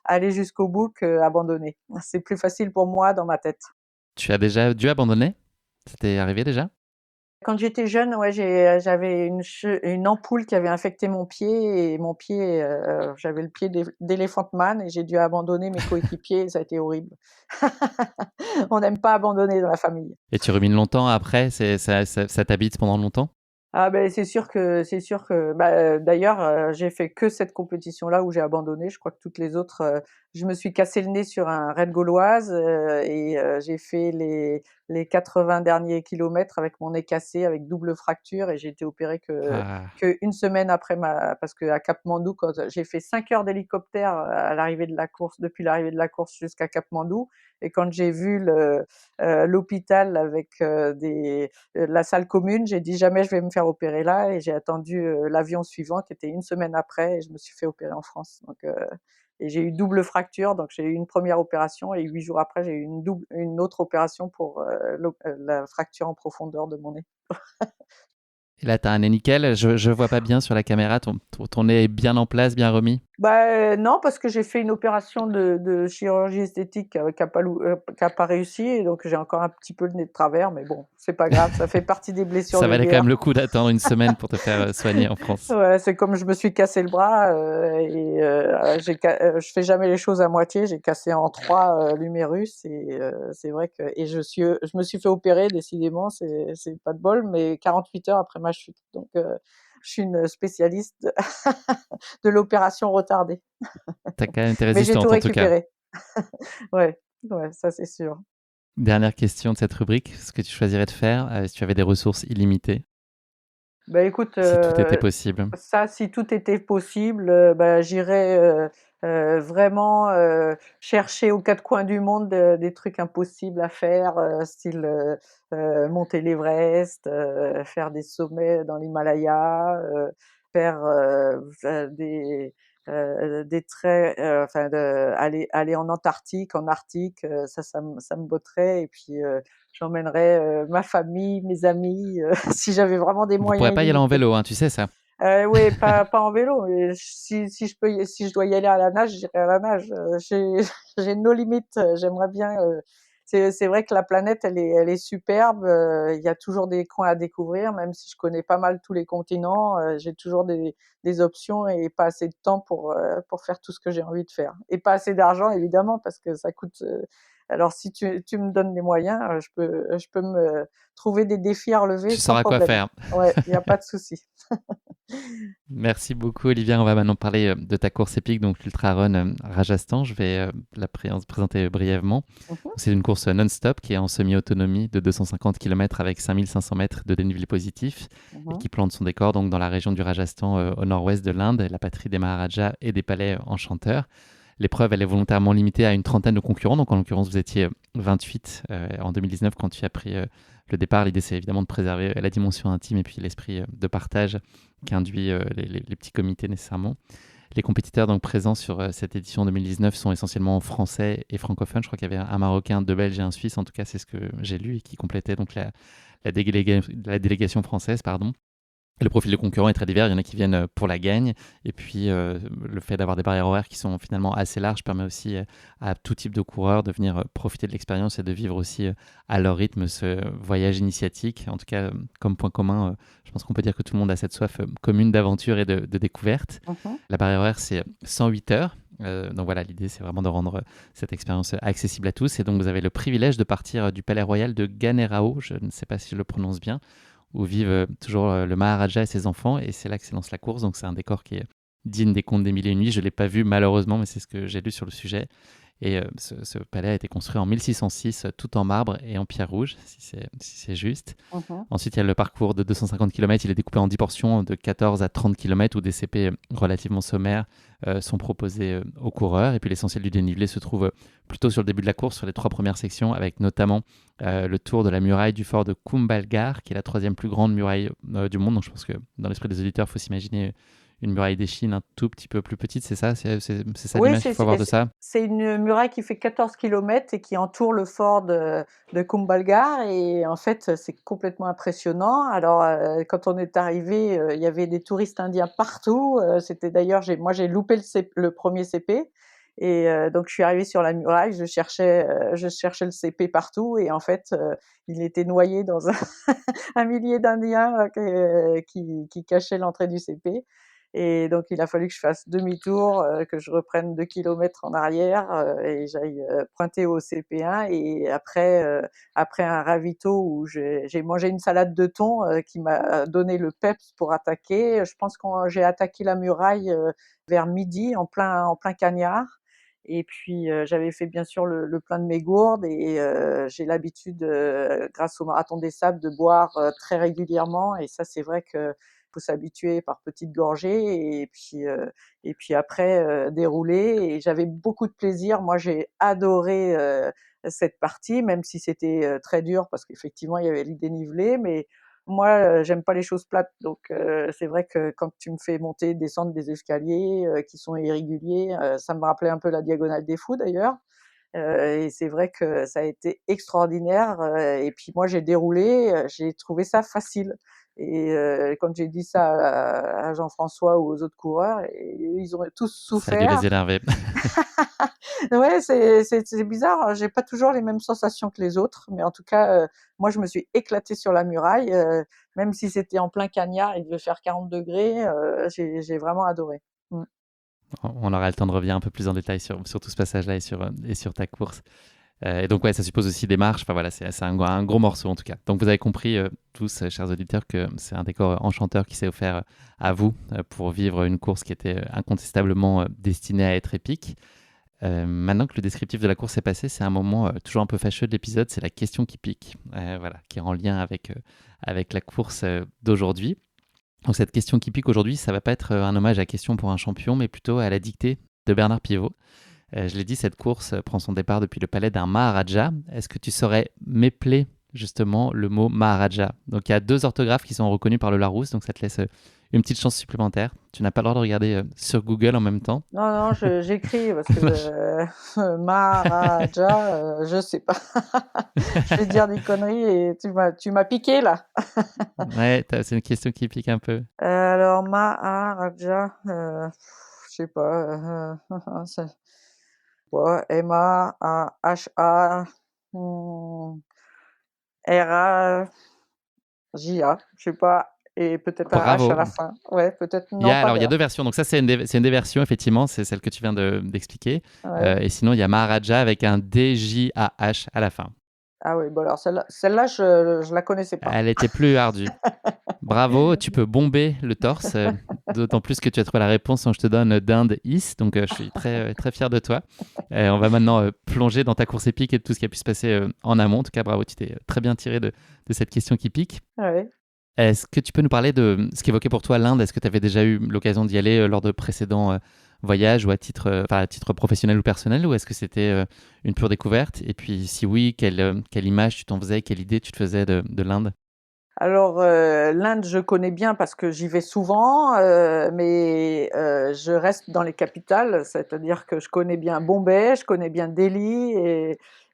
aller jusqu'au bout qu'abandonner. C'est plus facile pour moi dans ma tête. Tu as déjà dû abandonner? Ça t'est arrivé déjà? Quand j'étais jeune, ouais, j'avais une ampoule qui avait infecté mon pied, et mon pied, j'avais le pied d'Elephant Man, et j'ai dû abandonner mes coéquipiers, et ça a été horrible. On n'aime pas abandonner dans la famille. Et tu rumines longtemps après? Ça t'habite pendant longtemps? Ah beh, c'est sûr que bah, d'ailleurs, j'ai fait que cette compétition-là où j'ai abandonné. Je crois que toutes les autres, je me suis cassé le nez sur un raid gauloise, et j'ai fait les 80 derniers kilomètres avec mon nez cassé, avec double fracture, et j'ai été opérée Ah, qu'une semaine après parce qu'à Katmandou, quand j'ai fait 5 heures d'hélicoptère à l'arrivée de la course, depuis l'arrivée de la course jusqu'à Katmandou, et quand j'ai vu l'hôpital avec la salle commune, j'ai dit: «Jamais je vais me faire opérer là», et j'ai attendu l'avion suivant qui était une semaine après, et je me suis fait opérer en France. Donc et j'ai eu double fracture, donc j'ai eu une première opération, et 8 jours après, j'ai eu une autre opération pour la fracture en profondeur de mon nez. et là, tu as un nez nickel. Je vois pas bien sur la caméra. Ton nez est bien en place, bien remis? Bah, non, parce que j'ai fait une opération de chirurgie esthétique qui a pas réussi, et donc j'ai encore un petit peu le nez de travers, mais bon, c'est pas grave, ça fait partie des blessures Ça de valait quand même guerre. le coup d'attendre une semaine pour te faire soigner en France. Ouais, c'est comme je me suis cassé le bras, je fais jamais les choses à moitié. J'ai cassé en 3 l'humérus, et c'est vrai que je me suis fait opérer, décidément, c'est pas de bol, mais 48 heures après ma chute. Donc je suis une spécialiste de l'opération retardée. T'as quand même été Mais j'ai tout résistante en tout cas. récupéré. Ouais, ouais, ça c'est sûr. Dernière question de cette rubrique. Ce que tu choisirais de faire si tu avais des ressources illimitées, Bah, écoute, si tout était possible? ça, si tout était possible, bah, j'irais, vraiment, chercher aux 4 coins du monde, des trucs impossibles à faire, style, monter l'Everest, faire des sommets dans l'Himalaya, faire, des traits, enfin aller en Antarctique, en Arctique, ça me botterait, et puis, j'emmènerais, ma famille, mes amis, si j'avais vraiment des Vous pourrez moyens pas y aller en illimités. vélo, hein, tu sais ça? Oui, pas en vélo, mais si je dois y aller à la nage, j'irai à la nage. J'ai no limites, j'aimerais bien, c'est vrai que la planète, elle est superbe, il y a toujours des coins à découvrir, même si je connais pas mal tous les continents, j'ai toujours des options, et pas assez de temps pour faire tout ce que j'ai envie de faire, et pas assez d'argent évidemment, parce que ça coûte, alors si tu me donnes les moyens, je peux me trouver des défis à relever Tu sans sauras quoi problème. faire. Ouais, il y a pas de souci. Merci beaucoup Olivia. On va maintenant parler de ta course épique, donc l'Ultra Run Rajasthan. Je vais présenter brièvement. Mmh mh. C'est une course non-stop qui est en semi-autonomie de 250 km avec 5500 mètres de dénivelé positif et Mmh. qui plante son décor donc dans la région du Rajasthan au nord-ouest de l'Inde, la patrie des Maharajas et des palais enchanteurs. L'épreuve, elle est volontairement limitée à une trentaine de concurrents. Donc, en l'occurrence, vous étiez 28 en 2019 quand tu as pris le départ. L'idée, c'est évidemment de préserver la dimension intime et puis l'esprit de partage qu'induit les petits comités nécessairement. Les compétiteurs donc présents sur cette édition 2019 sont essentiellement français et francophones. Je crois qu'il y avait un Marocain, deux Belges et un Suisse. En tout cas, c'est ce que j'ai lu et qui complétait donc la délégation française, pardon. Le profil de concurrents est très divers. Il y en a qui viennent pour la gagne. Et puis, le fait d'avoir des barrières horaires qui sont finalement assez larges permet aussi à tout type de coureurs de venir profiter de l'expérience et de vivre aussi à leur rythme ce voyage initiatique. En tout cas, comme point commun, je pense qu'on peut dire que tout le monde a cette soif commune d'aventure et de découverte. Mmh. La barrière horaire, c'est 108 heures. Donc voilà, l'idée, c'est vraiment de rendre cette expérience accessible à tous. Et donc, vous avez le privilège de partir du Palais Royal de Ganerao. Je ne sais pas si je le prononce bien, où vivent toujours le Maharaja et ses enfants, et c'est là que s'élance la course. Donc c'est un décor qui est digne des contes des mille et une nuits. Je ne l'ai pas vu malheureusement, mais c'est ce que j'ai lu sur le sujet. Et ce palais a été construit en 1606, tout en marbre et en pierre rouge, si c'est juste. Mmh. Ensuite, il y a le parcours de 250 km. Il est découpé en 10 portions de 14 à 30 km où des CP relativement sommaires sont proposés aux coureurs. Et puis l'essentiel du dénivelé se trouve plutôt sur le début de la course, sur les 3 premières sections, avec notamment le tour de la muraille du fort de Kumbhalgarh, qui est la 3e plus grande muraille du monde. Donc je pense que dans l'esprit des auditeurs, il faut s'imaginer une muraille des Chines un tout petit peu plus petite. C'est ça, c'est ça Oui, l'image qu'il faut avoir de ça. c'est une muraille qui fait 14 kilomètres et qui entoure le fort de Kumbhalgarh et en fait, c'est complètement impressionnant. Alors, quand on est arrivé, il y avait des touristes indiens partout, c'était d'ailleurs j'ai loupé le 1er CP et donc je suis arrivée sur la muraille, je cherchais le CP partout et en fait, il était noyé dans un millier d'Indiens, qui cachaient l'entrée du CP. Et donc il a fallu que je fasse demi-tour, que je reprenne 2 kilomètres en arrière, et j'aille, pointer au CP1 et après un ravito où j'ai mangé une salade de thon, qui m'a donné le peps pour attaquer. Je pense que j'ai attaqué la muraille, vers midi en plein cagnard et puis, j'avais fait bien sûr le plein de mes gourdes et j'ai l'habitude, grâce au marathon des sables de boire, très régulièrement et ça c'est vrai que faut s'habituer par petites gorgées et puis après, dérouler et j'avais beaucoup de plaisir. Moi, j'ai adoré, cette partie, même si c'était, très dur parce qu'effectivement, il y avait le dénivelé, mais moi, j'aime pas les choses plates donc c'est vrai que quand tu me fais monter, descendre des escaliers, qui sont irréguliers, ça me rappelait un peu la diagonale des fous d'ailleurs. Et c'est vrai que ça a été extraordinaire, et puis moi j'ai déroulé, j'ai trouvé ça facile et quand j'ai dit ça à Jean-François ou aux autres coureurs et ils ont tous Ça a dû souffert. les énerver. Ouais, c'est bizarre, j'ai pas toujours les mêmes sensations que les autres, mais en tout cas, moi je me suis éclatée sur la muraille, même si c'était en plein cagnard, il devait faire 40°, j'ai vraiment adoré. Mmh. On aura le temps de revenir un peu plus en détail sur tout ce passage-là et sur ta course. Et donc, ouais, ça suppose aussi des marches. Enfin, voilà, c'est un gros morceau en tout cas. Donc, vous avez compris tous, chers auditeurs, que c'est un décor enchanteur qui s'est offert à vous pour vivre une course qui était incontestablement destinée à être épique. Maintenant que le descriptif de la course est passé, c'est un moment toujours un peu fâcheux de l'épisode, c'est la question qui pique, voilà, qui est en lien avec la course d'aujourd'hui. Donc cette question qui pique aujourd'hui, ça va pas être un hommage à Question pour un champion, mais plutôt à la dictée de Bernard Pivot. Je l'ai dit, cette course prend son départ depuis le palais d'un Maharaja. Est-ce que tu saurais m'épeler justement le mot Maharaja? Donc il y a 2 orthographes qui sont reconnues par le Larousse, donc ça te laisse une petite chance supplémentaire. Tu n'as pas le droit de regarder sur Google en même temps. Non, non, j'écris parce que, Maharaja, je sais pas. Je vais dire des conneries et tu m'as piqué là. Ouais, c'est une question qui pique un peu. Alors Maharaja, je sais pas, c'est quoi? Mahaha, mmh, Raja, je sais pas et peut-être un H à Bravo. la fin. Ouais, peut-être non, pas Alors, il y a d'H. 2 versions. Donc ça, c'est une des versions, effectivement, c'est celle que tu viens d'expliquer. Ouais. Et sinon, il y a Maharaja avec un DJAH à la fin. Ah oui, bon alors celle-là je la connaissais pas. Elle était plus ardue. Bravo, tu peux bomber le torse, d'autant plus que tu as trouvé la réponse quand je te donne dinde is. Donc, je suis très fier de toi. On va maintenant plonger dans ta course épique et tout ce qui a pu se passer en amont. En tout cas, bravo, tu t'es très bien tiré de cette question qui pique. Ouais. Est-ce que tu peux nous parler de ce qu'évoquait pour toi l'Inde? Est-ce que tu avais déjà eu l'occasion d'y aller lors de précédents voyages ou à titre professionnel ou personnel, ou est-ce que c'était une pure découverte? Et puis, si oui, quelle image tu t'en faisais, quelle idée tu te faisais de l'Inde? Alors, l'Inde, je connais bien parce que j'y vais souvent, mais je reste dans les capitales, c'est-à-dire que je connais bien Bombay, je connais bien Delhi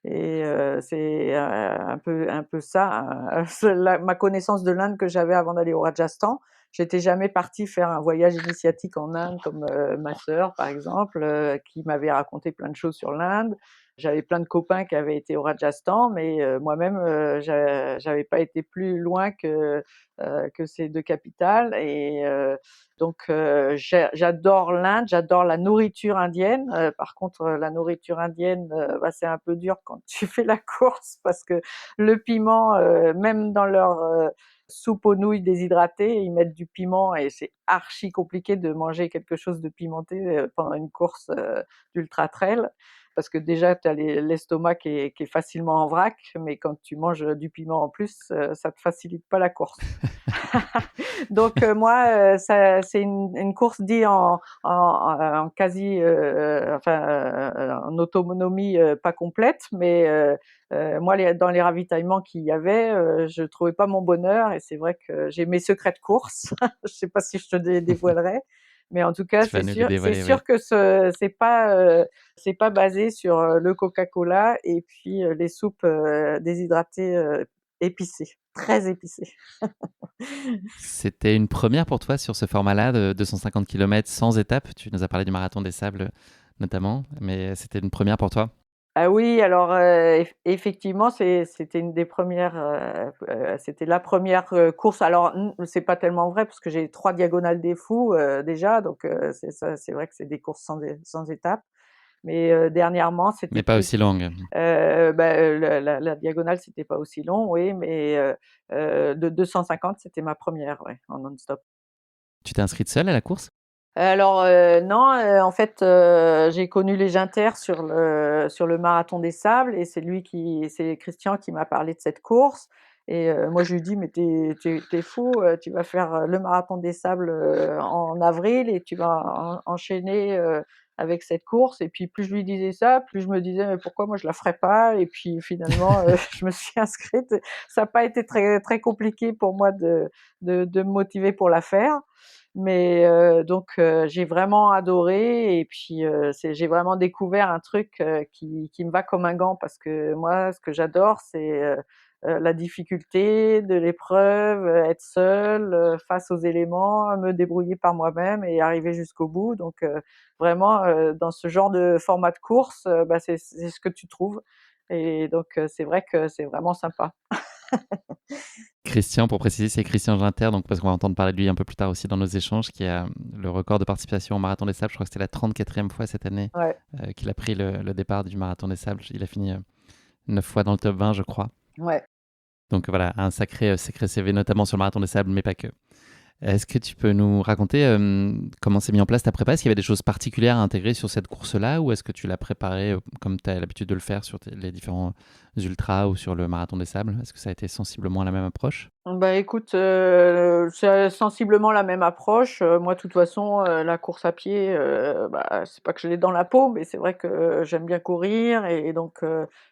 et c'est un peu ça, c'est ma connaissance de l'Inde que j'avais avant d'aller au Rajasthan. J'étais jamais partie faire un voyage initiatique en Inde comme, ma sœur, par exemple, qui m'avait raconté plein de choses sur l'Inde. J'avais plein de copains qui avaient été au Rajasthan, mais moi-même, j'avais pas été plus loin que ces 2 capitales et donc j'adore l'Inde, j'adore la nourriture indienne. Par contre, la nourriture indienne, bah, c'est un peu dur quand tu fais la course parce que le piment, même dans leur, soupe aux nouilles déshydratées, ils mettent du piment et c'est archi compliqué de manger quelque chose de pimenté, pendant une course, d'ultra trail. parce que déjà tu as l'estomac qui est facilement en vrac, mais quand tu manges du piment en plus, ça te facilite pas la course. Donc moi, ça c'est une course dite en quasi, en autonomie, pas complète, mais moi dans les ravitaillements qu'il y avait, je trouvais pas mon bonheur et c'est vrai que j'ai mes secrets de course. Je sais pas si je te dévoilerai, mais en tout cas Tu vas nous les c'est dévoiler, oui. sûr que c'est pas basé sur le Coca-Cola et puis les soupes déshydratées épicées, très épicées. C'était une première pour toi sur ce format-là de 250 km sans étape. Tu nous as parlé du marathon des sables notamment, mais c'était une première pour toi? Ah oui, alors, effectivement, c'était une des premières, c'était la première course. Alors, c'est pas tellement vrai parce que j'ai 3 diagonales des fous, déjà, donc c'est ça, c'est vrai que c'est des courses sans étape. Mais dernièrement, c'était Mais pas plus, aussi longue. la diagonale, c'était pas aussi long, oui, mais de 250, c'était ma première, ouais, en non-stop. Tu t'es inscrite seule à la course? Alors, non, en fait, j'ai connu les Inter sur le marathon des sables et c'est Christian qui m'a parlé de cette course et moi je lui dis: «Mais tu es fou, tu vas faire, le marathon des sables, en avril et tu vas enchaîner, avec cette course» et puis plus je lui disais ça, plus je me disais: «Mais pourquoi moi je la ferais pas?» et puis finalement, je me suis inscrite. Ça a pas été très très compliqué pour moi de me motiver pour la faire. Mais donc j'ai vraiment adoré et puis j'ai vraiment découvert un truc qui me va comme un gant parce que moi, ce que j'adore, c'est la difficulté de l'épreuve, être seule, face aux éléments, me débrouiller par moi-même et arriver jusqu'au bout. Donc vraiment, dans ce genre de format de course, bah, c'est ce que tu trouves et donc c'est vrai que c'est vraiment sympa. Christian, pour préciser, c'est Christian Ginter, donc parce qu'on va entendre parler de lui un peu plus tard aussi dans nos échanges, qui a le record de participation au Marathon des Sables. Je crois que c'était la 34e fois cette année Ouais, qu'il a pris le départ du Marathon des Sables. Il a fini 9 fois dans le top 20, je crois. ouais. Donc voilà, un sacré CV, notamment sur le Marathon des Sables, mais pas que. Est-ce que tu peux nous raconter comment s'est mis en place ta prépa? Est-ce qu'il y avait des choses particulières à intégrer sur cette course-là ou est-ce que tu l'as préparée comme tu as l'habitude de le faire sur les différents ultras ou sur le Marathon des Sables? Est-ce que ça a été sensiblement la même approche? Bah, écoute, c'est sensiblement la même approche. Moi, de toute façon, la course à pied, bah, c'est pas que je l'ai dans la peau, mais c'est vrai que j'aime bien courir et donc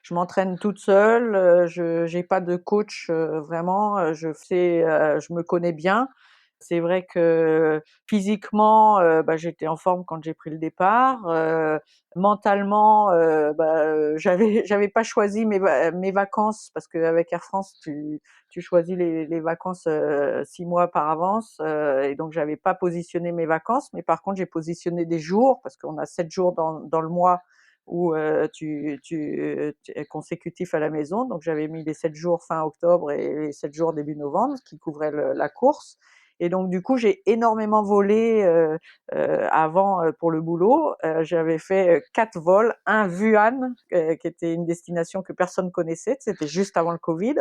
je m'entraîne toute seule, je j'ai pas de coach, vraiment, je me connais bien. C'est vrai que physiquement, bah, j'étais en forme quand j'ai pris le départ, mentalement, j'avais pas choisi mes vacances parce qu'avec Air France, tu choisis les vacances 6 mois par avance et donc j'avais pas positionné mes vacances, mais par contre j'ai positionné des jours parce qu'on a 7 jours dans le mois où tu es consécutif à la maison. Donc j'avais mis les 7 jours fin octobre et les 7 jours début novembre, ce qui couvrait la course. Et donc du coup j'ai énormément volé avant pour le boulot. J'avais fait 4 vols, un Wuhan qui était une destination que personne connaissait, c'était juste avant le Covid.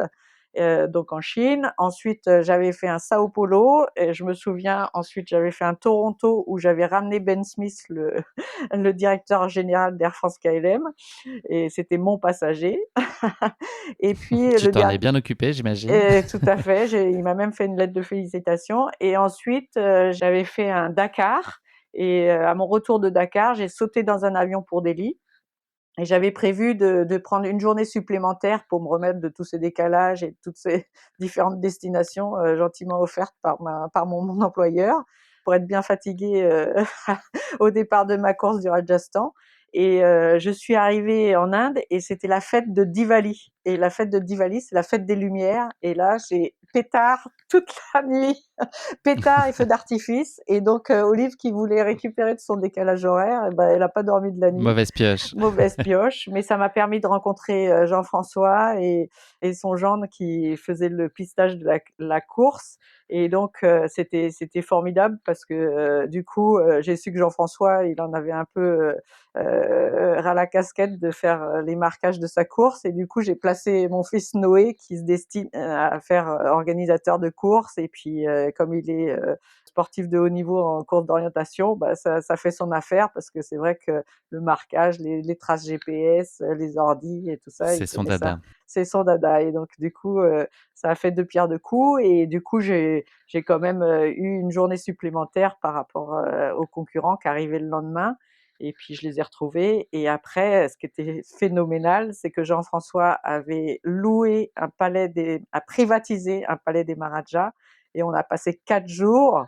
Donc en Chine. Ensuite, j'avais fait un Sao Paulo et je me souviens, ensuite j'avais fait un Toronto où j'avais ramené Ben Smith, le le directeur général d'Air France KLM et c'était mon passager. Et puis Tu le t'en es dernier, bien occupé, j'imagine. tout à fait, il m'a même fait une lettre de félicitations et ensuite, j'avais fait un Dakar et à mon retour de Dakar, j'ai sauté dans un avion pour Delhi. Et j'avais prévu de prendre une journée supplémentaire pour me remettre de tous ces décalages et de toutes ces différentes destinations, gentiment offertes par mon employeur, pour être bien fatiguée, au départ de ma course du Rajasthan. Et je suis arrivée en Inde et c'était la fête de Diwali. Et la fête de Diwali, c'est la fête des lumières. Et là, j'ai pétard toute la nuit, pétard et feux d'artifice. Et donc, Olive qui voulait récupérer de son décalage horaire, eh ben, elle a pas dormi de la nuit. Mauvaise pioche. Mauvaise pioche, mais ça m'a permis de rencontrer, Jean-François et son gendre qui faisait le pistage de la course et donc c'était formidable parce que, du coup, j'ai su que Jean-François, il en avait un peu, ras la casquette de faire, les marquages de sa course et du coup, j'ai là, c'est mon fils Noé qui se destine à faire organisateur de courses. Et puis, comme il est sportif de haut niveau en course d'orientation, bah, ça fait son affaire parce que c'est vrai que le marquage, les traces GPS, les ordis et tout ça, il C'est son connaît ça. dada. C'est son dada. Et donc, du coup, ça a fait deux pierres deux coups. Et du coup, j'ai quand même eu une journée supplémentaire par rapport aux concurrents qui arrivaient le lendemain. Et puis je les ai retrouvés. Et après, ce qui était phénoménal, c'est que Jean-François avait a privatisé un palais des Maharajas, et on a passé 4 jours.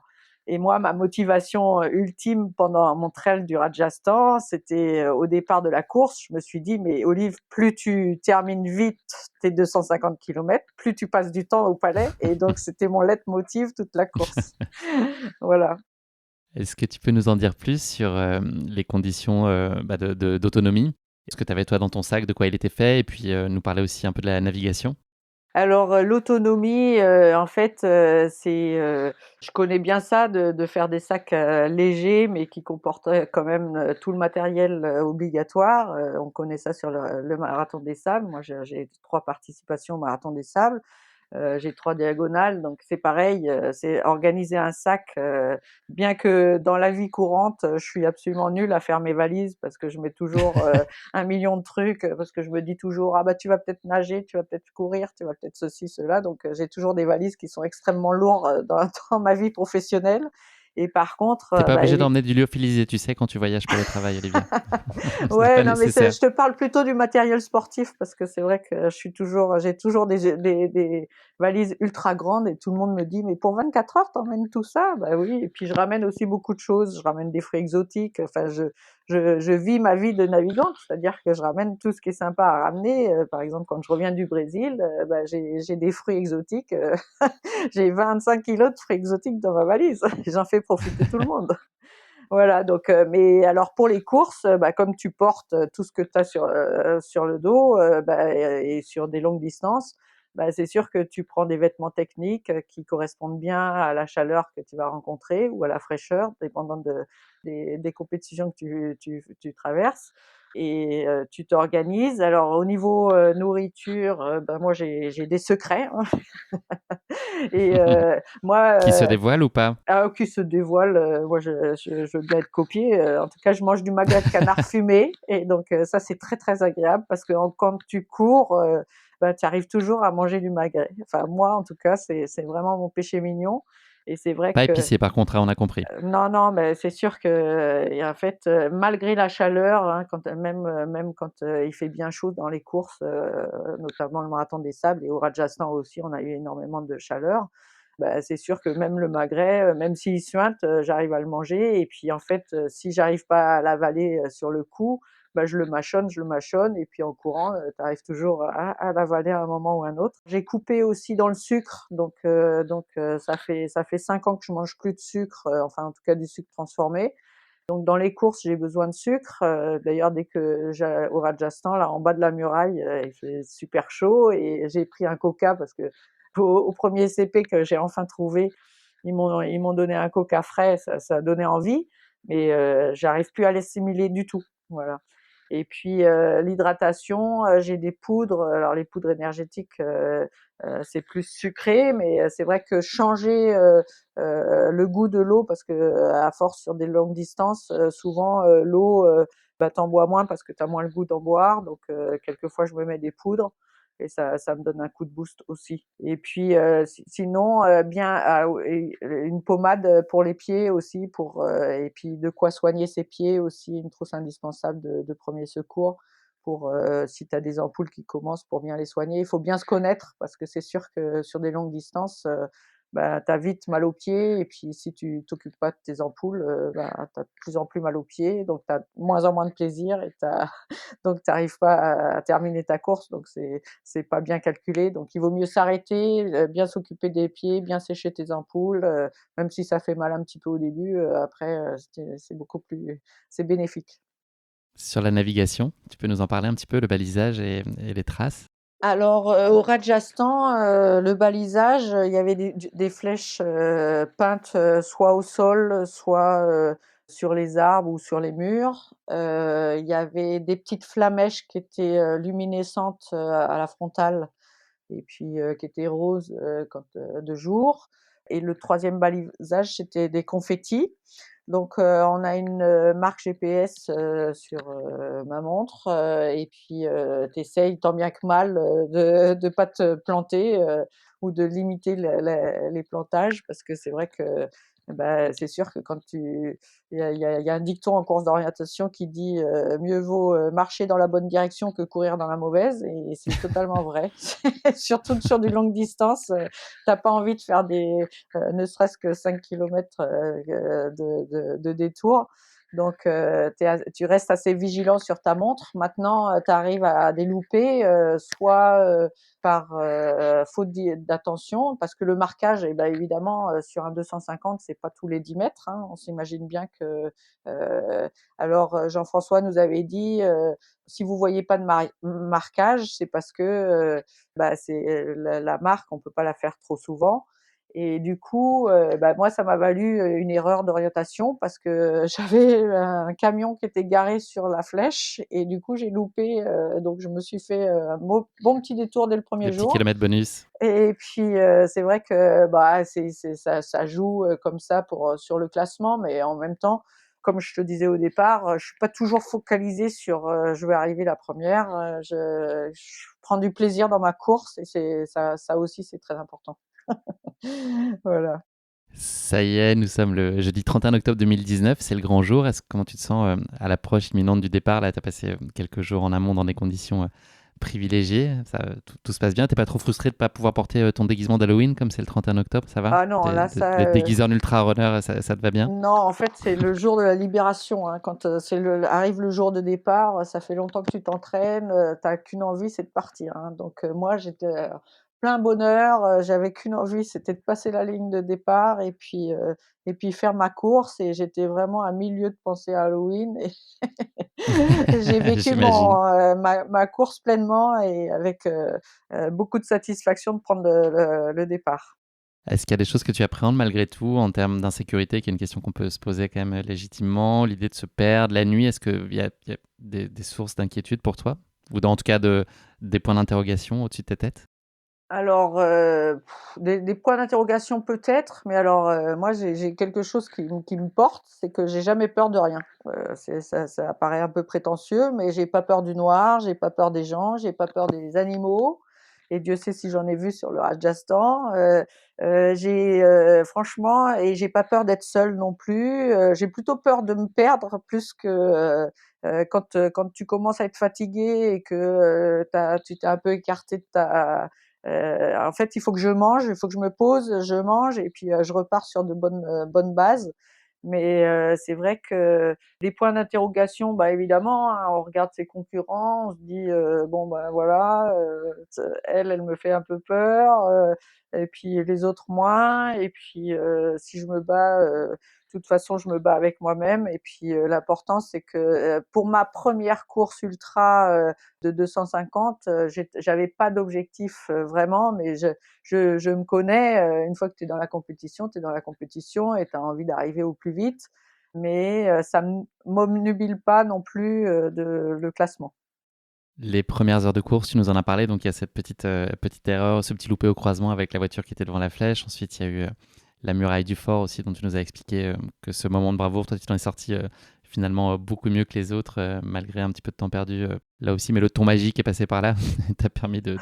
Et moi, ma motivation ultime pendant mon trail du Rajasthan, c'était au départ de la course, je me suis dit, mais Olive, plus tu termines vite tes 250 kilomètres, plus tu passes du temps au palais. Et donc, c'était mon leitmotiv toute la course. Voilà. Est-ce que tu peux nous en dire plus sur les conditions d'autonomie? Est-ce que tu avais toi dans ton sac de quoi il était fait? Et puis nous parler aussi un peu de la navigation? Alors, l'autonomie, en fait, je connais bien ça de faire des sacs, légers, mais qui comportent, quand même, tout le matériel, obligatoire. On connaît ça sur le marathon des sables. Moi, j'ai 3 participations au marathon des sables. J'ai 3 diagonales, donc c'est pareil, c'est organiser un sac, bien que dans la vie courante, je suis absolument nulle à faire mes valises parce que je mets toujours, 1 million de trucs, parce que je me dis toujours: «Ah bah, tu vas peut-être nager, tu vas peut-être courir, tu vas peut-être ceci, cela», donc j'ai toujours des valises qui sont extrêmement lourdes, dans ma vie professionnelle. Et par contre, T'es pas bah, obligé évi d'emmener du lyophilisé, tu sais, quand tu voyages pour le travail, Olivia. Ce n'est Ouais, pas non, mais nécessaire. je te parle plutôt du matériel sportif parce que c'est vrai que j'ai toujours des valises ultra grandes et tout le monde me dit: «Mais pour 24 heures, t'emmènes tout ça?» Bah oui. Et puis je ramène aussi beaucoup de choses. Je ramène des fruits exotiques. Enfin, je vis ma vie de navigante, c'est-à-dire que je ramène tout ce qui est sympa à ramener. Par exemple, quand je reviens du Brésil, bah, j'ai des fruits exotiques. J'ai 25 kilos de fruits exotiques dans ma valise. J'en fais profiter tout le monde. Voilà, donc mais alors pour les courses, bah, comme tu portes tout ce que tu as sur le dos, bah, et sur des longues distances, bah, c'est sûr que tu prends des vêtements techniques qui correspondent bien à la chaleur que tu vas rencontrer ou à la fraîcheur, dépendant des compétitions que tu traverses. Et tu t'organises. Alors au niveau nourriture, bah, moi j'ai des secrets, hein. Et moi, Qui se dévoile ou pas? qui se dévoile, moi je veux bien être copiée, en tout cas je mange du magret de canard fumé. Et donc ça c'est très, très agréable parce que quand tu cours, bah, tu arrives toujours à manger du magret. Enfin moi en tout cas, c'est vraiment mon péché mignon. Et c'est vrai Pas que épicé par contre, hein, on a compris. non, non, mais c'est sûr que, et en fait, malgré la chaleur, hein, même quand, il fait bien chaud dans les courses, notamment le marathon des sables et au Rajasthan aussi, on a eu énormément de chaleur. Bah, c'est sûr que même le magret, même s'il suinte, j'arrive à le manger. Et puis en fait, si j'arrive pas à l'avaler, sur le coup, bah, je le mâchonne. Et puis en courant, tu arrives toujours à l'avaler à un moment ou un autre. J'ai coupé aussi dans le sucre, donc ça fait 5 ans que je mange plus de sucre, enfin en tout cas du sucre transformé. Donc dans les courses, j'ai besoin de sucre. D'ailleurs, dès que au Rajasthan, là, en bas de la muraille, il fait super chaud et j'ai pris un coca parce que au 1er CP que j'ai enfin trouvé, ils m'ont donné un coca frais, ça donnait envie, mais j'arrive plus à l'assimiler du tout. Voilà. Et puis l'hydratation, j'ai des poudres. Alors les poudres énergétiques, c'est plus sucré, mais c'est vrai que changer le goût de l'eau, parce que à force sur des longues distances, souvent l'eau, bah, tu bois moins parce que tu as moins le goût d'en boire. Donc quelquefois je me mets des poudres et ça me donne un coup de boost aussi. Et puis sinon, bien une pommade pour les pieds aussi, et puis de quoi soigner ses pieds aussi, une trousse indispensable de 1er secours pour, si tu as des ampoules qui commencent, pour bien les soigner. Il faut bien se connaître parce que c'est sûr que sur des longues distances, bah, tu as vite mal aux pieds. Et puis si tu t'occupes pas de tes ampoules, bah, tu as de plus en plus mal aux pieds, donc tu as de moins en moins de plaisir et donc tu arrives pas à terminer ta course. Donc c'est pas bien calculé. Donc il vaut mieux s'arrêter, bien s'occuper des pieds, bien sécher tes ampoules, même si ça fait mal un petit peu au début, après, c'est beaucoup plus c'est bénéfique. Sur la navigation, tu peux nous en parler un petit peu, le balisage et les traces? Alors, au Rajasthan, le balisage, il y avait des flèches, peintes, soit au sol, soit, sur les arbres ou sur les murs. Il y avait des petites flamèches qui étaient, luminescentes, à la frontale et puis, qui étaient roses, de jour et le troisième balisage, c'était des confettis. Donc, on a une, marque GPS, sur, ma montre, et puis, tu tant bien que mal, de pas te planter, ou de limiter les plantages parce que c'est vrai que, bah, c'est sûr que quand tu il y a un dicton en course d'orientation qui dit, «Mieux vaut, marcher dans la bonne direction que courir dans la mauvaise» et c'est totalement vrai. Surtout sur du longue distance, tu pas envie de faire ne serait-ce que 5 kilomètres, de détour. Donc, tu restes assez vigilant sur ta montre. Maintenant, tu arrives à des loupés, soit, par, faute d'attention, parce que le marquage et bah, évidemment, sur un 250, c'est pas tous les 10 mètres, hein. On s'imagine bien que, alors, Jean-François nous avait dit, «Si vous voyez pas de marquage, c'est parce que, bah, c'est, la marque, on peut pas la faire trop souvent» et du coup, bah, moi, ça m'a valu, une erreur d'orientation parce que j'avais un camion qui était garé sur la flèche et du coup, j'ai loupé, donc je me suis fait, un bon petit détour dès le Des premier petits jour kilomètres bonus. et puis, c'est vrai que, bah, ça joue, comme ça sur le classement mais en même temps, comme je te disais au départ, je suis pas toujours focalisée sur, je vais arriver la première. Je prends du plaisir dans ma course et c'est ça aussi, c'est très important. Voilà. Ça y est, nous sommes le jeudi 31 octobre 2019, c'est le grand jour. Comment tu te sens à l'approche imminente du départ? Là, tu as passé quelques jours en amont dans des conditions privilégiées. Tout se passe bien. T'es pas trop frustré de ne pas pouvoir porter ton déguisement d'Halloween comme c'est le 31 octobre, ça va? Ah non, là, D'être déguisé en ultra runner, ça te va bien? non, en fait, c'est le jour de la libération, hein. Quand, arrive le jour de départ, ça fait longtemps que tu t'entraînes, tu qu'une envie, c'est de partir, hein. Donc, moi, j'étais, plein bonheur, j'avais qu'une envie, c'était de passer la ligne de départ et puis faire ma course et j'étais vraiment à 1000 lieues de penser à Halloween et j'ai vécu J'imagine. ma course pleinement et avec, beaucoup de satisfaction de prendre le départ. Est-ce qu'il y a des choses que tu appréhendes malgré tout en termes d'insécurité, qui est une question qu'on peut se poser quand même légitimement, l'idée de se perdre la nuit, est-ce qu'il y a des sources d'inquiétude pour toi? Ou en tout cas des points d'interrogation au-dessus de ta tête? Alors, des points d'interrogation peut-être, mais alors, moi j'ai quelque chose qui me porte, c'est que j'ai jamais peur de rien. Ça paraît un peu prétentieux, mais j'ai pas peur du noir, j'ai pas peur des gens, j'ai pas peur des animaux et Dieu sait si j'en ai vu sur le Rajasthan. Franchement et j'ai pas peur d'être seule non plus, j'ai plutôt peur de me perdre plus que, quand tu commences à être fatigué et que, tu t'es un peu écarté de ta en fait, il faut que je mange, il faut que je me pose, je mange et puis, je repars sur de bonnes bases. Mais, c'est vrai que les points d'interrogation, bah, évidemment, hein, on regarde ses concurrents, on se dit, «Bon, bah, voilà, elle me fait un peu peur, et puis les autres moins et puis, si je me bats, de toute façon, je me bats avec moi-même» et puis, l'important, c'est que, pour ma première course ultra, de 250, j'avais pas d'objectif, vraiment, mais je me connais, une fois que tu es dans la compétition, tu es dans la compétition et tu as envie d'arriver au plus vite, mais ça m'obnubile pas non plus, le classement. Les premières heures de course, tu nous en as parlé, donc il y a cette petite erreur, ce petit loupé au croisement avec la voiture qui était devant la flèche. Ensuite, il y a eu la muraille du fort aussi, dont tu nous as expliqué que ce moment de bravoure, toi, tu t'en es sorti finalement beaucoup mieux que les autres, malgré un petit peu de temps perdu là aussi. Mais le ton magique est passé par là, t'a permis de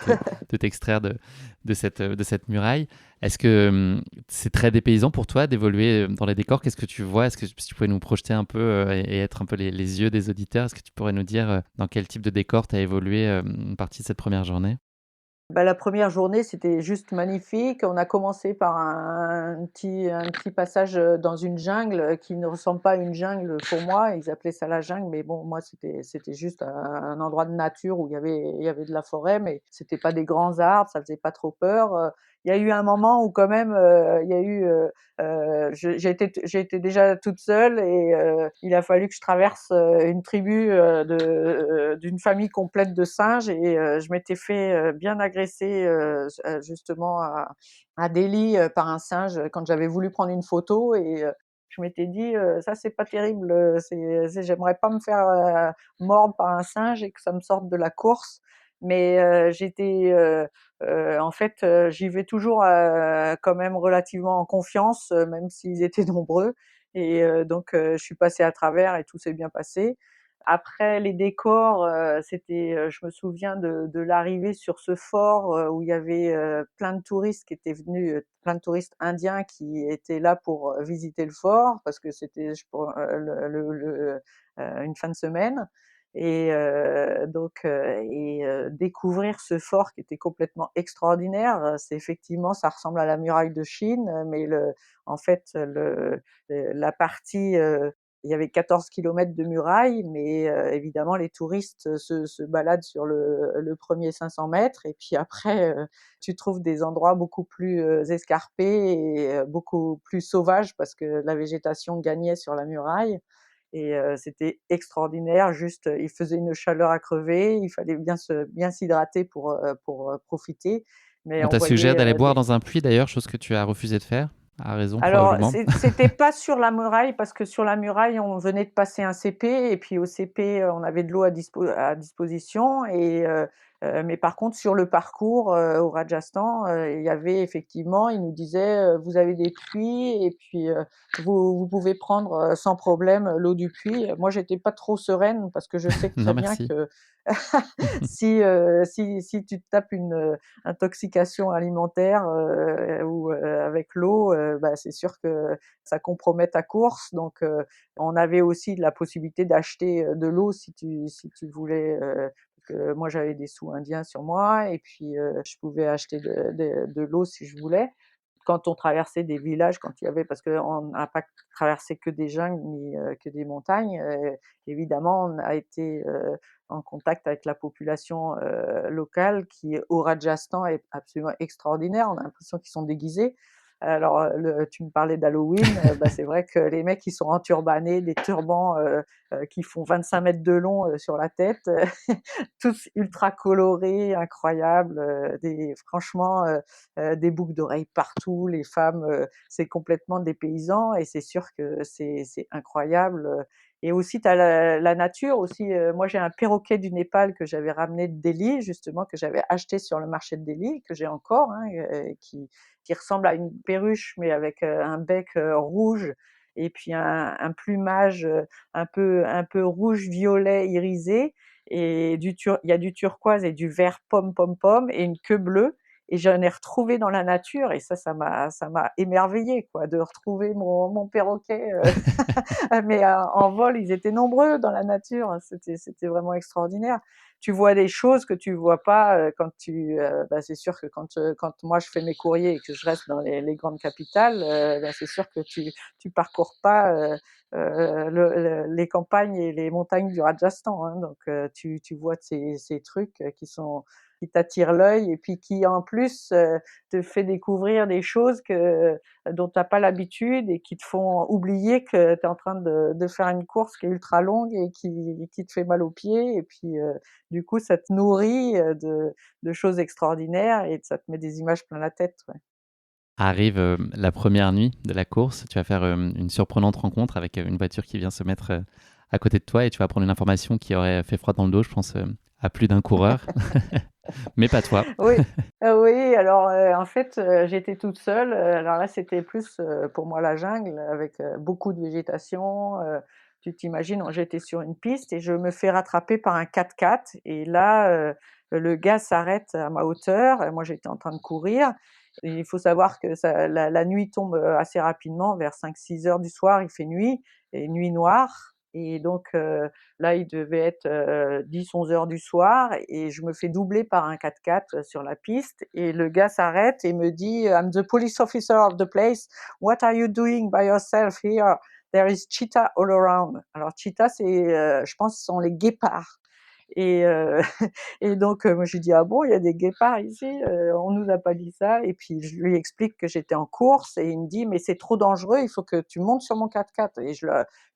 t'extraire de cette muraille. Est-ce que c'est très dépaysant pour toi d'évoluer dans les décors? Qu'est-ce que tu vois? Est-ce que si tu pouvais nous projeter un peu et être un peu les yeux des auditeurs, est-ce que tu pourrais nous dire dans quel type de décor tu as évolué une partie de cette première journée? Bah, la première journée, c'était juste magnifique. On a commencé par un petit passage, dans une jungle, qui ne ressemble pas à une jungle pour moi. Ils appelaient ça la jungle, mais bon, moi, c'était juste un endroit de nature où il y avait de la forêt, mais c'était pas des grands arbres, ça faisait pas trop peur. Il y a eu un moment où quand même, il y a eu, j'ai été déjà toute seule et il a fallu que je traverse, une tribu, d'une famille complète de singes et je m'étais fait, bien agresser, justement à Delhi, par un singe, quand j'avais voulu prendre une photo et Je m'étais dit: Ça c'est pas terrible, j'aimerais pas me faire, mordre par un singe et que ça me sorte de la course». Mais en fait, j'y vais toujours, quand même relativement en confiance, même s'ils étaient nombreux et je suis passée à travers et tout s'est bien passé. Après les décors, je me souviens de l'arrivée sur ce fort, où il y avait, plein de touristes qui étaient venus, plein de touristes indiens qui étaient là pour, visiter le fort parce que c'était je pour, une fin de semaine découvrir ce fort qui était complètement extraordinaire, c'est effectivement ça ressemble à la muraille de Chine, mais en fait, la partie, il y avait 14 kilomètres de muraille, mais évidemment les touristes se baladent sur le premier 500 mètres et puis après, tu trouves des endroits beaucoup plus, escarpés et beaucoup plus sauvages parce que la végétation gagnait sur la muraille et c'était extraordinaire. Juste, il faisait une chaleur à crever, il fallait bien s'hydrater pour profiter, mais On on t'a suggéré voyait, d'aller boire des dans un puits d'ailleurs, chose que tu as refusé de faire, à raison alors, probablement. c'était pas sur la muraille parce que sur la muraille, on venait de passer un CP et puis au CP, on avait de l'eau à disposition mais par contre sur le parcours, au Rajasthan, il y avait effectivement il nous disait, «Vous avez des puits et puis, vous pouvez prendre, sans problème, l'eau du puits». Moi, j'étais pas trop sereine parce que je sais Non très bien merci. que si tu te tapes une, intoxication alimentaire, ou avec l'eau, bah, c'est sûr que ça compromet ta course on avait aussi la possibilité d'acheter, de l'eau si tu voulais, parce que moi j'avais des sous indiens sur moi et puis, je pouvais acheter de l'eau si je voulais. Quand on traversait des villages, quand il y avait parce qu'on n'a pas traversé que des jungles ni, que des montagnes, évidemment on a été, en contact avec la population, locale qui, au Rajasthan, est absolument extraordinaire. On a l'impression qu'ils sont déguisés. Alors, tu me parlais d'Halloween, bah, c'est vrai que les mecs, ils sont enturbanés, des turbans, qui font 25 mètres de long, sur la tête, tous ultra colorés, incroyables, franchement, des boucles d'oreilles partout. Les femmes, c'est complètement dépaysant et c'est sûr que c'est incroyable, et aussi tu as la nature aussi, moi j'ai un perroquet du Népal que j'avais ramené de Delhi justement, que j'avais acheté sur le marché de Delhi, que j'ai encore, hein, qui ressemble à une perruche mais avec, un bec, rouge et puis un plumage, un peu rouge-violet irisé et il y a du turquoise et du vert pomme, pomme, pomme et une queue bleue et j'en ai retrouvé dans la nature et ça m'a émerveillée quoi, de retrouver mon perroquet, mais en vol, ils étaient nombreux dans la nature, c'était vraiment extraordinaire. Tu vois des choses que tu vois pas, c'est sûr que quand moi je fais mes courriers et que je reste dans les grandes capitales, c'est sûr que tu parcours pas, les campagnes et les montagnes du Rajasthan, hein, tu vois ces trucs, qui t'attirent l'œil et puis qui en plus, te fait découvrir des choses dont tu as pas l'habitude et qui te font oublier que tu es en train de faire une course qui est ultra longue et qui te fait mal aux pieds et puis, du coup ça te nourrit, de choses extraordinaires et ça te met des images plein la tête, ouais. Arrive, la première nuit de la course, tu vas faire, une surprenante rencontre avec, une voiture qui vient se mettre, à côté de toi et tu vas apprendre une information qui aurait fait froid dans le dos, je pense, à plus d'un coureur, mais pas toi. Oui, oui, alors, en fait, j'étais toute seule, alors là, c'était plus, pour moi la jungle avec, beaucoup de végétation, tu t'imagines, j'étais sur une piste et je me fais rattraper par un 4x4 et là, le gars s'arrête à ma hauteur et moi j'étais en train de courir et il faut savoir que la nuit tombe, assez rapidement vers 5-6 heures du soir, il fait nuit et nuit noire et là, il devait être, 10-11 heures du soir et je me fais doubler par un 4x4 sur la piste et le gars s'arrête et me dit: «I'm the police officer of the place. What are you doing by yourself here? There is cheetah all around». Alors cheetah, je pense, ce sont les guépards et moi je lui dis: «Ah bon, il y a des guépards ici? On nous a pas dit ça» et puis je lui explique que j'étais en course et il me dit: «Mais c'est trop dangereux, il faut que tu montes sur mon 4x4» et je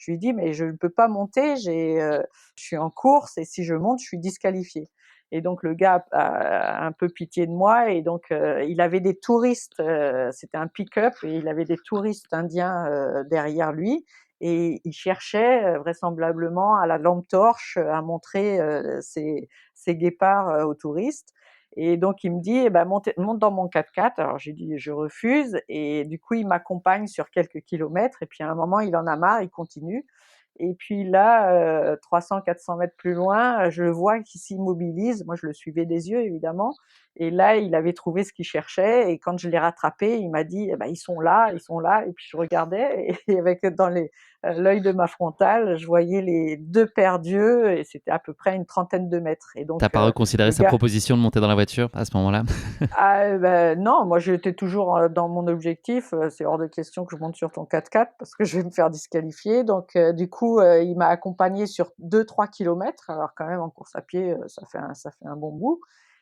lui dis: «Mais je ne peux pas monter, je suis en course et si je monte, je suis disqualifiée» Et donc le gars a un peu pitié de moi et donc il avait des touristes, c'était un pick-up et il avait des touristes indiens derrière lui et il cherchait vraisemblablement à la lampe torche à montrer ces guépards aux touristes. Et donc il me dit: «Eh ben, monte dans mon 4x4». Alors j'ai dit: «Je refuse» et du coup il m'accompagne sur quelques kilomètres et puis à un moment il en a marre, il continue et puis là, 300-400 mètres plus loin, je le vois qui s'immobilise. Moi, je le suivais des yeux évidemment et là, il avait trouvé ce qu'il cherchait et quand je l'ai rattrapé, il m'a dit: «Eh ben, ils sont là» et puis je regardais et avec dans l'œil de ma frontale, je voyais les 2 paires d'yeux et c'était à peu près une trentaine de mètres et T'as donc pas reconsidéré le sa gars proposition de monter dans la voiture à ce moment-là? non, moi j'étais toujours, dans mon objectif, c'est hors de question que je monte sur ton 4x4 parce que je vais me faire disqualifier donc du coup, il m'a accompagnée sur 2-3 kilomètres. Alors quand même en course à pied, ça fait un bon bout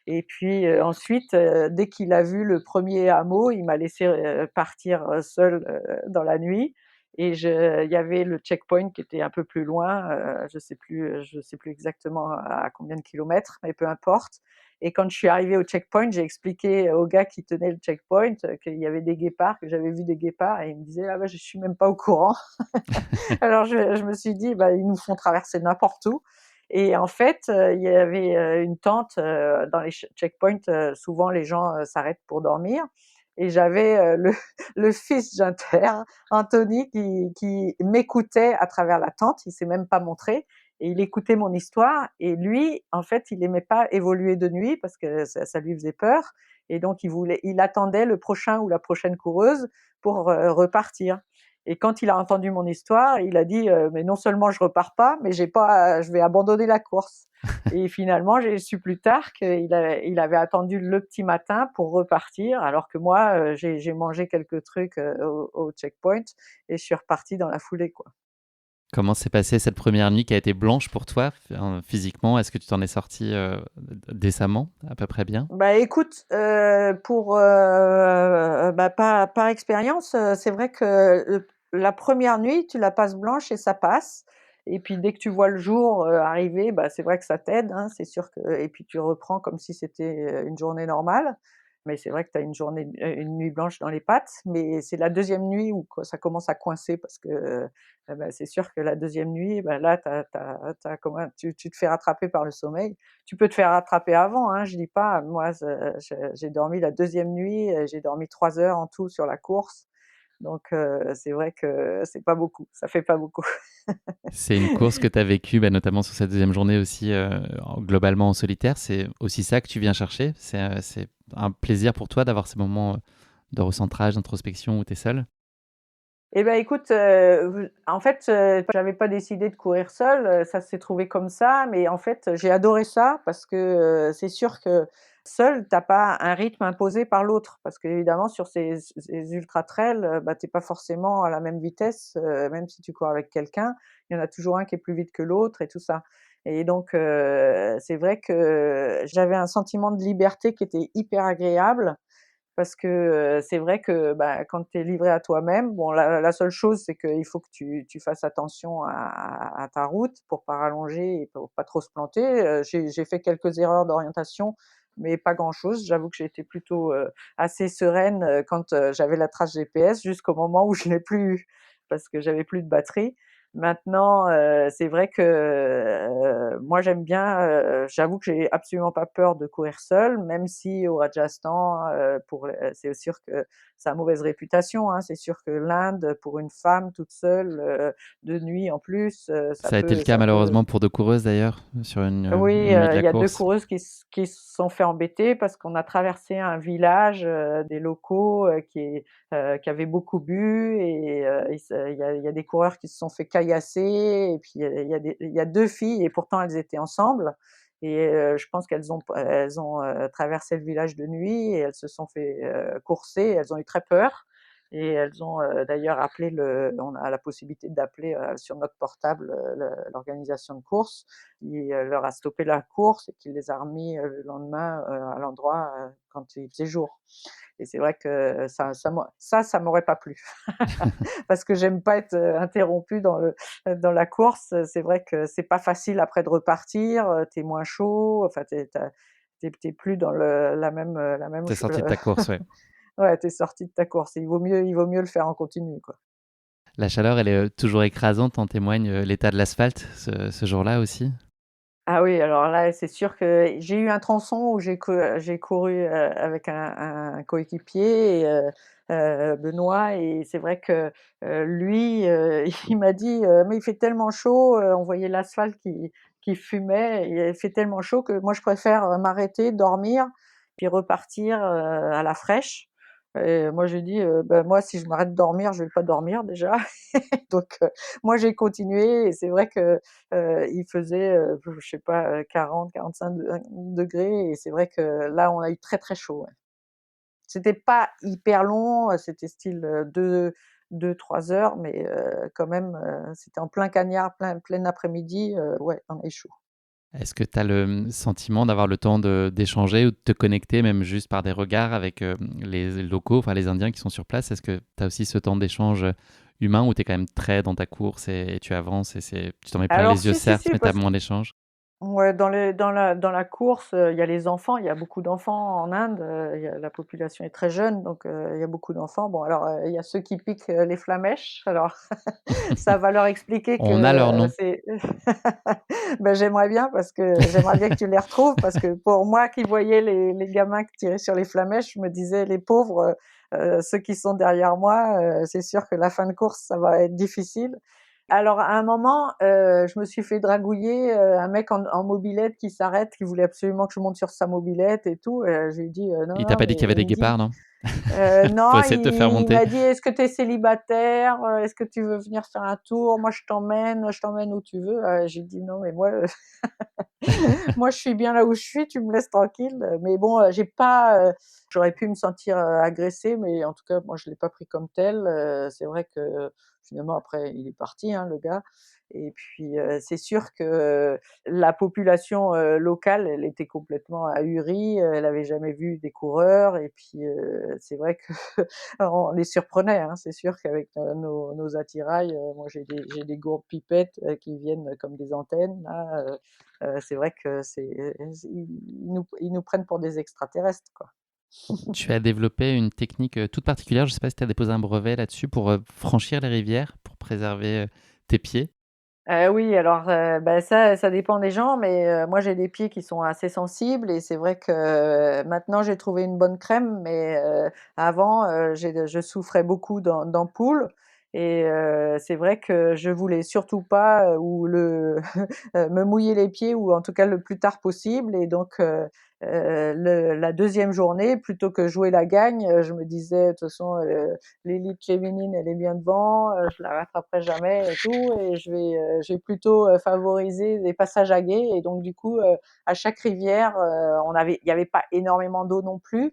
et puis, ensuite, dès qu'il a vu le premier hameau, il m'a laissé partir, seule, dans la nuit et il y avait le checkpoint qui était un peu plus loin, je sais plus exactement à combien de kilomètres, mais peu importe et quand je suis arrivée au checkpoint, j'ai expliqué au gars qui tenait le checkpoint qu'il y avait des guépards, que j'avais vu des guépards et il me disait: «Ah bah, je suis même pas au courant». Alors je me suis dit: «Bah, ils nous font traverser n'importe où» et en fait, il y avait, une tente, dans les checkpoints, souvent les gens, s'arrêtent pour dormir et j'avais, le fils Junter, Anthony, qui m'écoutait à travers la tente. Il s'est même pas montré et il écoutait mon histoire et lui, en fait, il aimait pas évoluer de nuit parce que ça lui faisait peur et donc il attendait le prochain ou la prochaine coureuse pour, repartir et quand il a entendu mon histoire, il a dit: «Mais non seulement je repars pas, mais je vais abandonner la course» et finalement, j'ai su plus tard il avait attendu le petit matin pour repartir alors que moi, j'ai mangé quelques trucs, au checkpoint et je suis repartie dans la foulée, quoi. Comment s'est passée cette première nuit qui a été blanche pour toi, physiquement? Est-ce que tu t'en es sortie, décemment, à peu près bien? Bah, écoute, bah, par expérience, c'est vrai que la première nuit, tu la passes blanche et ça passe et puis dès que tu vois le jour, arriver, bah, c'est vrai que ça t'aide, hein, c'est sûr que et puis tu reprends comme si c'était, une journée normale. Mais c'est vrai que tu as une nuit blanche dans les pattes, mais c'est la deuxième nuit où ça commence à coincer parce que, bah, c'est sûr que la deuxième nuit, bah, là, tu te fais rattraper par le sommeil. Tu peux te faire rattraper avant, hein, je dis pas. Moi, j'ai dormi la deuxième nuit, j'ai dormi 3 heures en tout sur la course, donc c'est vrai que c'est pas beaucoup, ça fait pas beaucoup. C'est une course que tu as vécue, bah, notamment sur cette deuxième journée aussi, globalement en solitaire. C'est aussi ça que tu viens chercher? C'est un plaisir pour toi d'avoir ces moments, de recentrage, d'introspection où tu es seule? Eh ben, écoute, en fait, j'avais pas décidé de courir seule, ça s'est trouvé comme ça, mais en fait, j'ai adoré ça parce que, c'est sûr que seule, tu as pas un rythme imposé par l'autre. Parce qu'évidemment sur ces ultra trails, bah, tu es pas forcément à la même vitesse, même si tu cours avec quelqu'un, il y en a toujours un qui est plus vite que l'autre et tout ça. Et donc, c'est vrai que j'avais un sentiment de liberté qui était hyper agréable parce que, c'est vrai que, bah, quand tu es livré à toi-même, bon la seule chose, c'est qu'il faut que tu fasses attention à ta route pour pas rallonger et pour pas trop se planter. J'ai fait quelques erreurs d'orientation, mais pas grand-chose. J'avoue que j'ai été plutôt, assez sereine, quand, j'avais la trace GPS jusqu'au moment où je l'ai plus eue, parce que j'avais plus de batterie. Maintenant, c'est vrai que, moi j'aime bien, j'avoue que j'ai absolument pas peur de courir seule, même si au Rajasthan, c'est sûr que ça a mauvaise réputation, hein. C'est sûr que l'Inde, pour une femme toute seule, de nuit en plus, ça Ça a été le peut cas ça peut malheureusement pour 2 coureuses d'ailleurs, sur oui, une nuit de la il y a 2 course. coureuses qui se sont fait embêter parce qu'on a traversé un village, des locaux, qui avaient beaucoup bu et il y a des coureurs qui se sont fait caillasser et puis il y a 2 filles et pourtant elles étaient ensemble et je pense qu'elles ont traversé le village de nuit et elles se sont fait, courser, elles ont eu très peur et elles ont, d'ailleurs appelé on a la possibilité d'appeler, sur notre portable, l'organisation de course. Il leur a stoppé la course et qu'il les a remis, le lendemain, à l'endroit, quand il faisait jour. Et c'est vrai que ça m'aurait pas plu. Parce que j'aime pas être, interrompue dans la course. C'est vrai que c'est pas facile après de repartir, tu es moins chaud, enfin tu es plus dans la même Tu sorti de ta course, ouais. ouais, tu es sortie de ta course. Il vaut mieux le faire en continu, quoi. La chaleur, elle est, toujours écrasante, en témoigne, l'état de l'asphalte ce jour-là aussi? Ah oui, alors là, c'est sûr que j'ai eu un tronçon où j'ai couru, avec un coéquipier et Benoît, et c'est vrai que, lui, il m'a dit: «Mais il fait tellement chaud», on voyait l'asphalte qui fumait, et il fait tellement chaud que moi je préfère, m'arrêter, dormir, puis repartir, à la fraîche. Et moi j'ai dit: «Bah, moi si je m'arrête de dormir, je vais pas dormir déjà». Donc moi j'ai continué, et c'est vrai que il faisait, je sais pas, 40-45 degrés, et c'est vrai que là, on a eu très, très chaud, ouais. C'était pas hyper long, c'était style, 2-3 heures, mais quand même, c'était en plein cagnard, plein après-midi, ouais, on a eu chaud. Est-ce que tu as le, sentiment d'avoir le temps d'échanger ou de te connecter, même juste par des regards avec, les locaux, enfin les Indiens qui sont sur place? Est-ce que tu as aussi ce temps d'échange, humain où tu es quand même très dans ta course et tu avances et tu t'en mets plein Alors les yeux si, si, certes, si, mais tu as parce moins d'échanges? Ouais, dans la course, il y a les enfants, il y a beaucoup d'enfants en Inde, la population est très jeune, donc il y a beaucoup d'enfants. Bon, alors, il y a ceux qui piquent, les flamèches, alors ça va leur expliquer que, On a leur nom. c'est ben, j'aimerais bien que tu les retrouves, parce que pour moi qui voyais les gamins qui tiraient sur les flamèches, je me disais: «Les pauvres, ceux qui sont derrière moi, c'est sûr que la fin de course, ça va être difficile». Alors à un moment, je me suis fait dragouiller, un mec en mobylette qui s'arrête, qui voulait absolument que je monte sur sa mobylette et tout, je lui ai dit: «Non, Il t'a non», pas dit qu'il y mais avait il des me dit, guépards, non? Pour non, essayer de te faire il monter? m'a dit: «Est-ce que tu es célibataire? Est-ce que tu veux venir faire un tour? Moi je t'emmène où tu veux». J'ai dit: «Non, mais moi, moi je suis bien là où je suis, tu me laisses tranquille». Mais bon, j'ai pas, j'aurais pu me sentir, agressée, mais en tout cas, moi je l'ai pas pris comme tel. C'est vrai que finalement après il est parti, hein, le gars, et puis, c'est sûr que la population, locale, elle était complètement ahurie, elle avait jamais vu des coureurs, et puis, c'est vrai que on les surprenait, hein. C'est sûr qu'avec, nos attirails, moi j'ai des gourdes pipettes, qui viennent comme des antennes là, c'est vrai que ils nous prennent pour des extraterrestres, quoi. Tu as développé une technique, toute particulière, je ne sais pas si tu as déposé un brevet là-dessus pour, franchir les rivières, pour préserver, tes pieds? Oui, alors, bah, ça dépend des gens, mais moi j'ai des pieds qui sont assez sensibles, et c'est vrai que, maintenant j'ai trouvé une bonne crème, mais avant, je souffrais beaucoup d'ampoules, et c'est vrai que je voulais surtout pas, ou me mouiller les pieds, ou en tout cas le plus tard possible, et donc la 2e journée, plutôt que jouer la gagne, je me disais: «De toute façon, l'élite féminine, elle est bien devant, je la rattraperai jamais et tout, et je vais plutôt, favoriser des passages à gué». Et donc du coup, à chaque rivière, il y avait pas énormément d'eau non plus,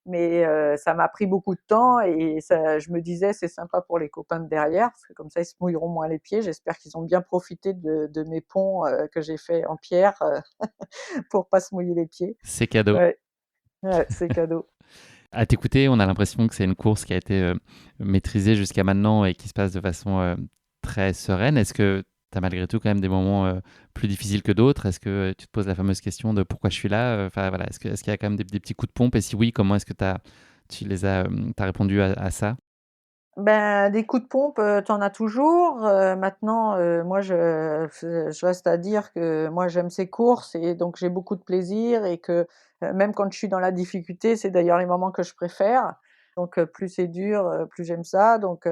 mais ça m'a pris beaucoup de temps, et ça je me disais: «C'est sympa pour les copains de derrière, parce que comme ça, ils se mouilleront moins les pieds». J'espère qu'ils ont bien profité de mes ponts, que j'ai fait en pierre, pour pas se mouiller les pieds. C'est cadeau. Ouais, ouais, c'est cadeau. À t'écouter, on a l'impression que c'est une course qui a été, maîtrisée jusqu'à maintenant et qui se passe de façon, très sereine. Est-ce que tu as malgré tout quand même des moments, plus difficiles que d'autres? Est-ce que, tu te poses la fameuse question de: «Pourquoi je suis là?» Enfin voilà, est-ce qu'il y a quand même des petits coups de pompe, et si oui, comment est-ce que tu les as, tu répondu à ça? Ben, des coups de pompe, tu en as toujours, maintenant, moi je reste à dire que moi j'aime ces courses, et donc j'ai beaucoup de plaisir, et que, même quand je suis dans la difficulté, c'est d'ailleurs les moments que je préfère. Donc, plus c'est dur, plus j'aime ça. Donc,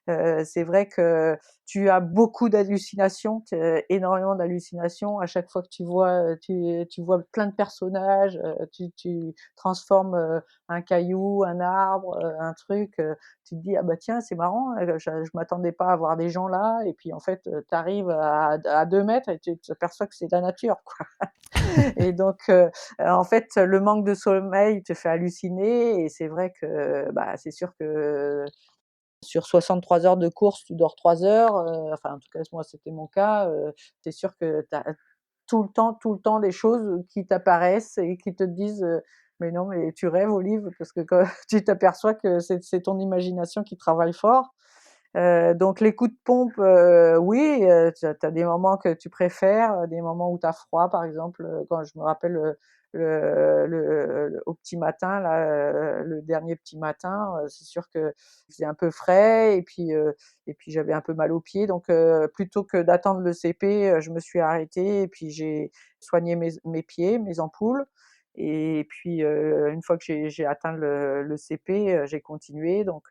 c'est vrai que tu as beaucoup d'hallucinations, énormément d'hallucinations à chaque fois que tu vois plein de personnages, tu transformes, un caillou, un arbre, un truc, tu te dis: «Ah bah tiens, c'est marrant, je m'attendais pas à voir des gens là», et puis en fait, tu arrives à 2 mètres et tu t'aperçois que c'est la nature, quoi. Et donc, en fait, le manque de sommeil te fait halluciner, et c'est vrai que, bah, c'est sûr que Sur 63 heures de course, tu dors 3 heures, enfin, en tout cas, moi, c'était mon cas, tu es sûr que tu as tout le temps des choses qui t'apparaissent et qui te disent, «Mais non, mais tu rêves, Olive», parce que quand tu t'aperçois que c'est ton imagination qui travaille fort. Donc les coups de pompe, oui, tu as des moments que tu préfères, des moments où tu as froid, par exemple, quand je me rappelle, au petit matin là, le dernier petit matin, c'est sûr qu'il faisait un peu frais et puis j'avais un peu mal aux pieds donc plutôt que d'attendre le CP, je me suis arrêtée et puis j'ai soigné mes pieds, mes ampoules et puis, une fois que j'ai atteint le CP, j'ai continué donc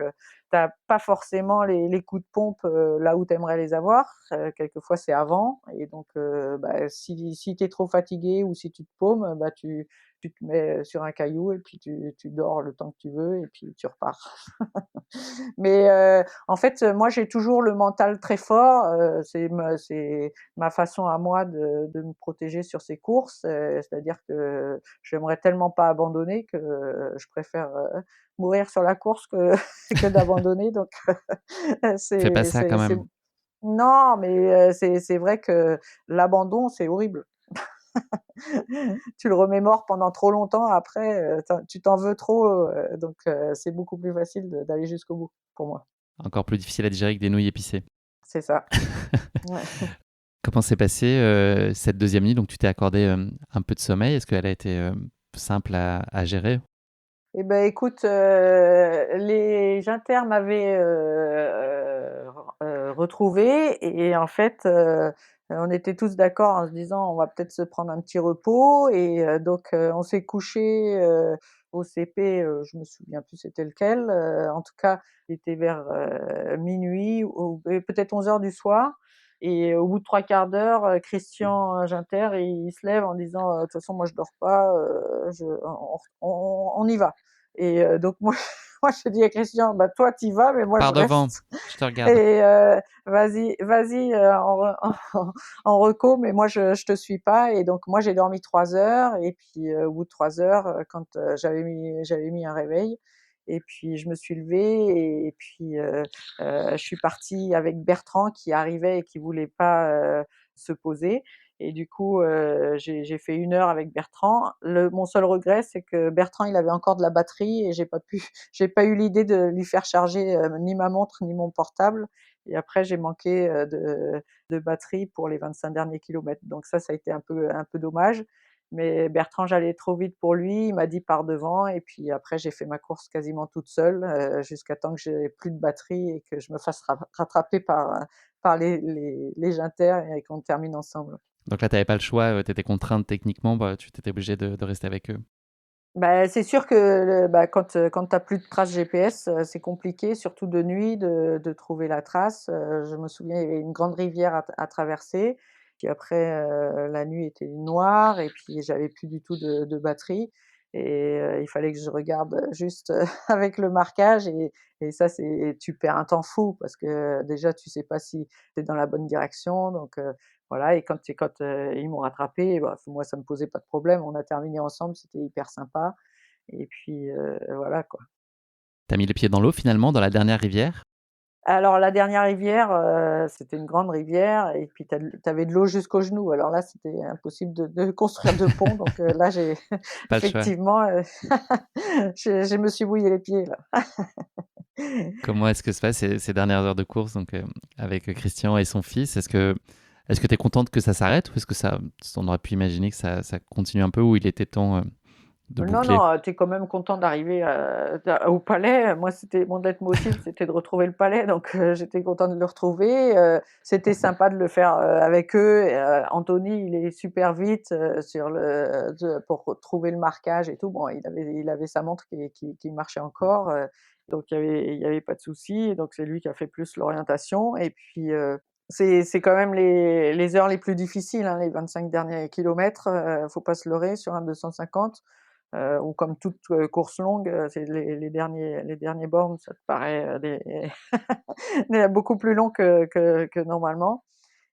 tu as pas forcément les coups de pompe, là où tu aimerais les avoir, quelquefois c'est avant et donc bah, si tu es trop fatigué ou si tu te paumes, bah, tu te mets sur un caillou et puis tu dors le temps que tu veux et puis tu repars. Mais en fait, moi j'ai toujours le mental très fort, c'est ma façon à moi de me protéger sur ces courses, c'est-à-dire que j'aimerais tellement pas abandonner que je préfère, mourir sur la course que que d'abandonner donc Fais pas c'est ça c'est quand c'est même. non, mais c'est vrai que l'abandon, c'est horrible. Tu le remémores pendant trop longtemps après, tu t'en veux trop, donc c'est beaucoup plus facile d'aller jusqu'au bout, pour moi. Encore plus difficile à digérer que des nouilles épicées. C'est ça. Ouais. Comment s'est passée, cette deuxième nuit? Donc tu t'es accordé, un peu de sommeil. Est-ce qu'elle a été, simple à gérer? Et ben écoute, les inters m'avaient, retrouvée et en fait, on était tous d'accord en se disant: «On va peut-être se prendre un petit repos» et donc on s'est couchés, au CP, je me souviens plus c'était lequel, en tout cas, il était vers, minuit ou peut-être 11 heures du soir et au bout de 3/4 d'heure, Christian Ginter, il se lève en disant: «De toute façon moi je dors pas, je on y va». Et donc moi moi je dis à Christian: «Bah toi tu y vas, mais moi je Pars devant, reste je te regarde. et vas-y, en reco, mais moi je te suis pas» et donc moi j'ai dormi 3 heures et puis, au bout de 3 heures, quand, j'avais mis un réveil et puis je me suis levée et puis, je suis partie avec Bertrand qui arrivait et qui voulait pas, se poser et du coup, j'ai fait 1 heure avec Bertrand. Mon seul regret, c'est que Bertrand, il avait encore de la batterie et j'ai pas eu l'idée de lui faire charger, ni ma montre ni mon portable et après j'ai manqué, de batterie pour les 25 derniers kilomètres. Donc ça a été un peu dommage. Mais Bertrand, j'allais trop vite pour lui, il m'a dit: «Pars devant» et puis après j'ai fait ma course quasiment toute seule, jusqu'à temps que j'ai plus de batterie et que je me fasse rattraper par les Junters et qu'on termine ensemble. Donc là, tu avais pas le choix, tu étais contrainte techniquement, bah, tu étais obligée de rester avec eux. Bah, c'est sûr que quand tu as plus de traces GPS, c'est compliqué, surtout de nuit, de trouver la trace. Je me souviens, il y avait une grande rivière à traverser. Puis après, la nuit était noire et puis j'avais plus du tout de batterie et il fallait que je regarde, juste, avec le marquage et ça, c'est tu perds un temps fou parce que déjà, tu sais pas si tu es dans la bonne direction donc voilà et quand ils m'ont rattrapé, bah, moi ça me posait pas de problème. On a terminé ensemble, c'était hyper sympa et puis, voilà quoi. Tu mis les pieds dans l'eau finalement, dans la dernière rivière? Alors la dernière rivière, c'était une grande rivière et puis tu avais de l'eau jusqu'aux genoux. Alors là, c'était impossible de construire de pont donc là j'ai Pas le choix. effectivement, je me suis mouillé les pieds là. Comment est-ce que se passent ces dernières heures de course donc, avec, Christian et son fils? Est-ce que tu es contente que ça s'arrête ou est-ce que ça on aurait pu imaginer que ça continue un peu ou il était temps, de Non, boucler? non, tu es quand même content d'arriver, au palais. Moi, c'était mon leitmotiv, c'était de retrouver le palais, donc j'étais contente de le retrouver, c'était sympa de le faire, avec eux et Anthony, il est super vite, pour trouver le marquage et tout. Bon, il avait sa montre qui marchait encore, donc il y avait pas de souci, donc c'est lui qui a fait plus l'orientation et puis, c'est quand même les heures les plus difficiles, hein, les 25 derniers kilomètres, faut pas se leurrer sur un 250. Ou comme toute, course longue, c'est les derniers bornes, ça te paraît, beaucoup plus long que normalement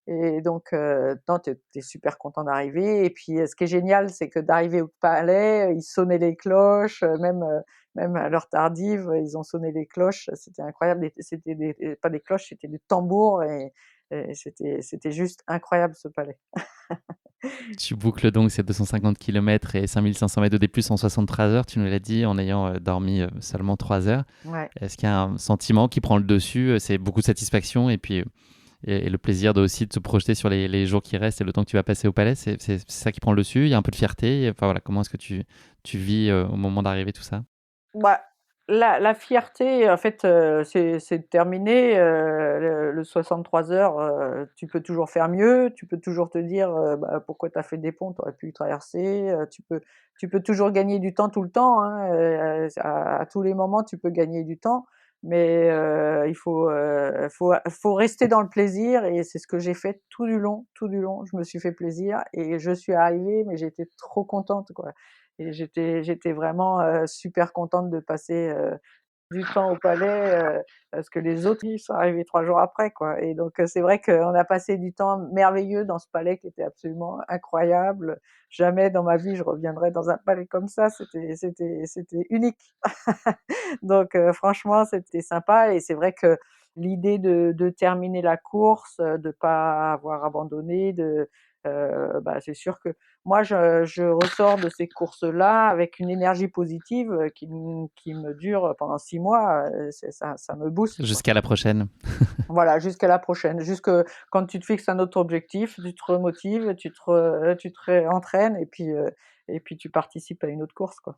et donc non, tu es super content d'arriver et puis, ce qui est génial, c'est que d'arriver au palais, ils sonnaient les cloches, même, même à l'heure tardive, ils ont sonné les cloches, c'était incroyable. C'était pas des cloches, c'était des tambours et c'était juste incroyable ce palais. Tu boucles donc ces 250 kilomètres et 5500 mètres de D+, en 63 heures, tu nous l'as dit, en ayant dormi seulement 3 heures. Ouais. Est-ce qu'il y a un sentiment qui prend le dessus? C'est beaucoup de satisfaction et puis et le plaisir de aussi de se projeter sur les jours qui restent et le temps que tu vas passer au palais, c'est ça qui prend le dessus? Il y a un peu de fierté? Enfin voilà, comment est-ce que tu vis au moment d'arriver tout ça? Bah, la fierté, en fait, c'est terminé, le 63 heures, tu peux toujours faire mieux, tu peux toujours te dire, bah, pourquoi tu as fait des ponts, tu aurais pu traverser, tu peux toujours gagner du temps tout le temps, hein, à tous les moments, tu peux gagner du temps, mais il faut rester dans le plaisir et c'est ce que j'ai fait tout du long, tout du long. Je me suis fait plaisir et je suis arrivée, mais j'étais trop contente, quoi. Et j'étais vraiment, super contente de passer, du temps au palais, parce que les autres, ils sont arrivés 3 jours après, quoi et donc c'est vrai qu'on a passé du temps merveilleux dans ce palais qui était absolument incroyable. Jamais dans ma vie je reviendrai dans un palais comme ça, c'était unique. Donc franchement, c'était sympa et c'est vrai que l'idée de terminer la course, de pas avoir abandonné, bah, c'est sûr que moi je ressors de ces courses-là avec une énergie positive, qui me dure pendant 6 mois, c'est ça me booste, quoi. Jusqu'à la prochaine. Voilà, jusqu'à la prochaine. Jusque quand tu te fixes un autre objectif, tu te remotives, tu te réentraînes et puis tu participes à une autre course, quoi.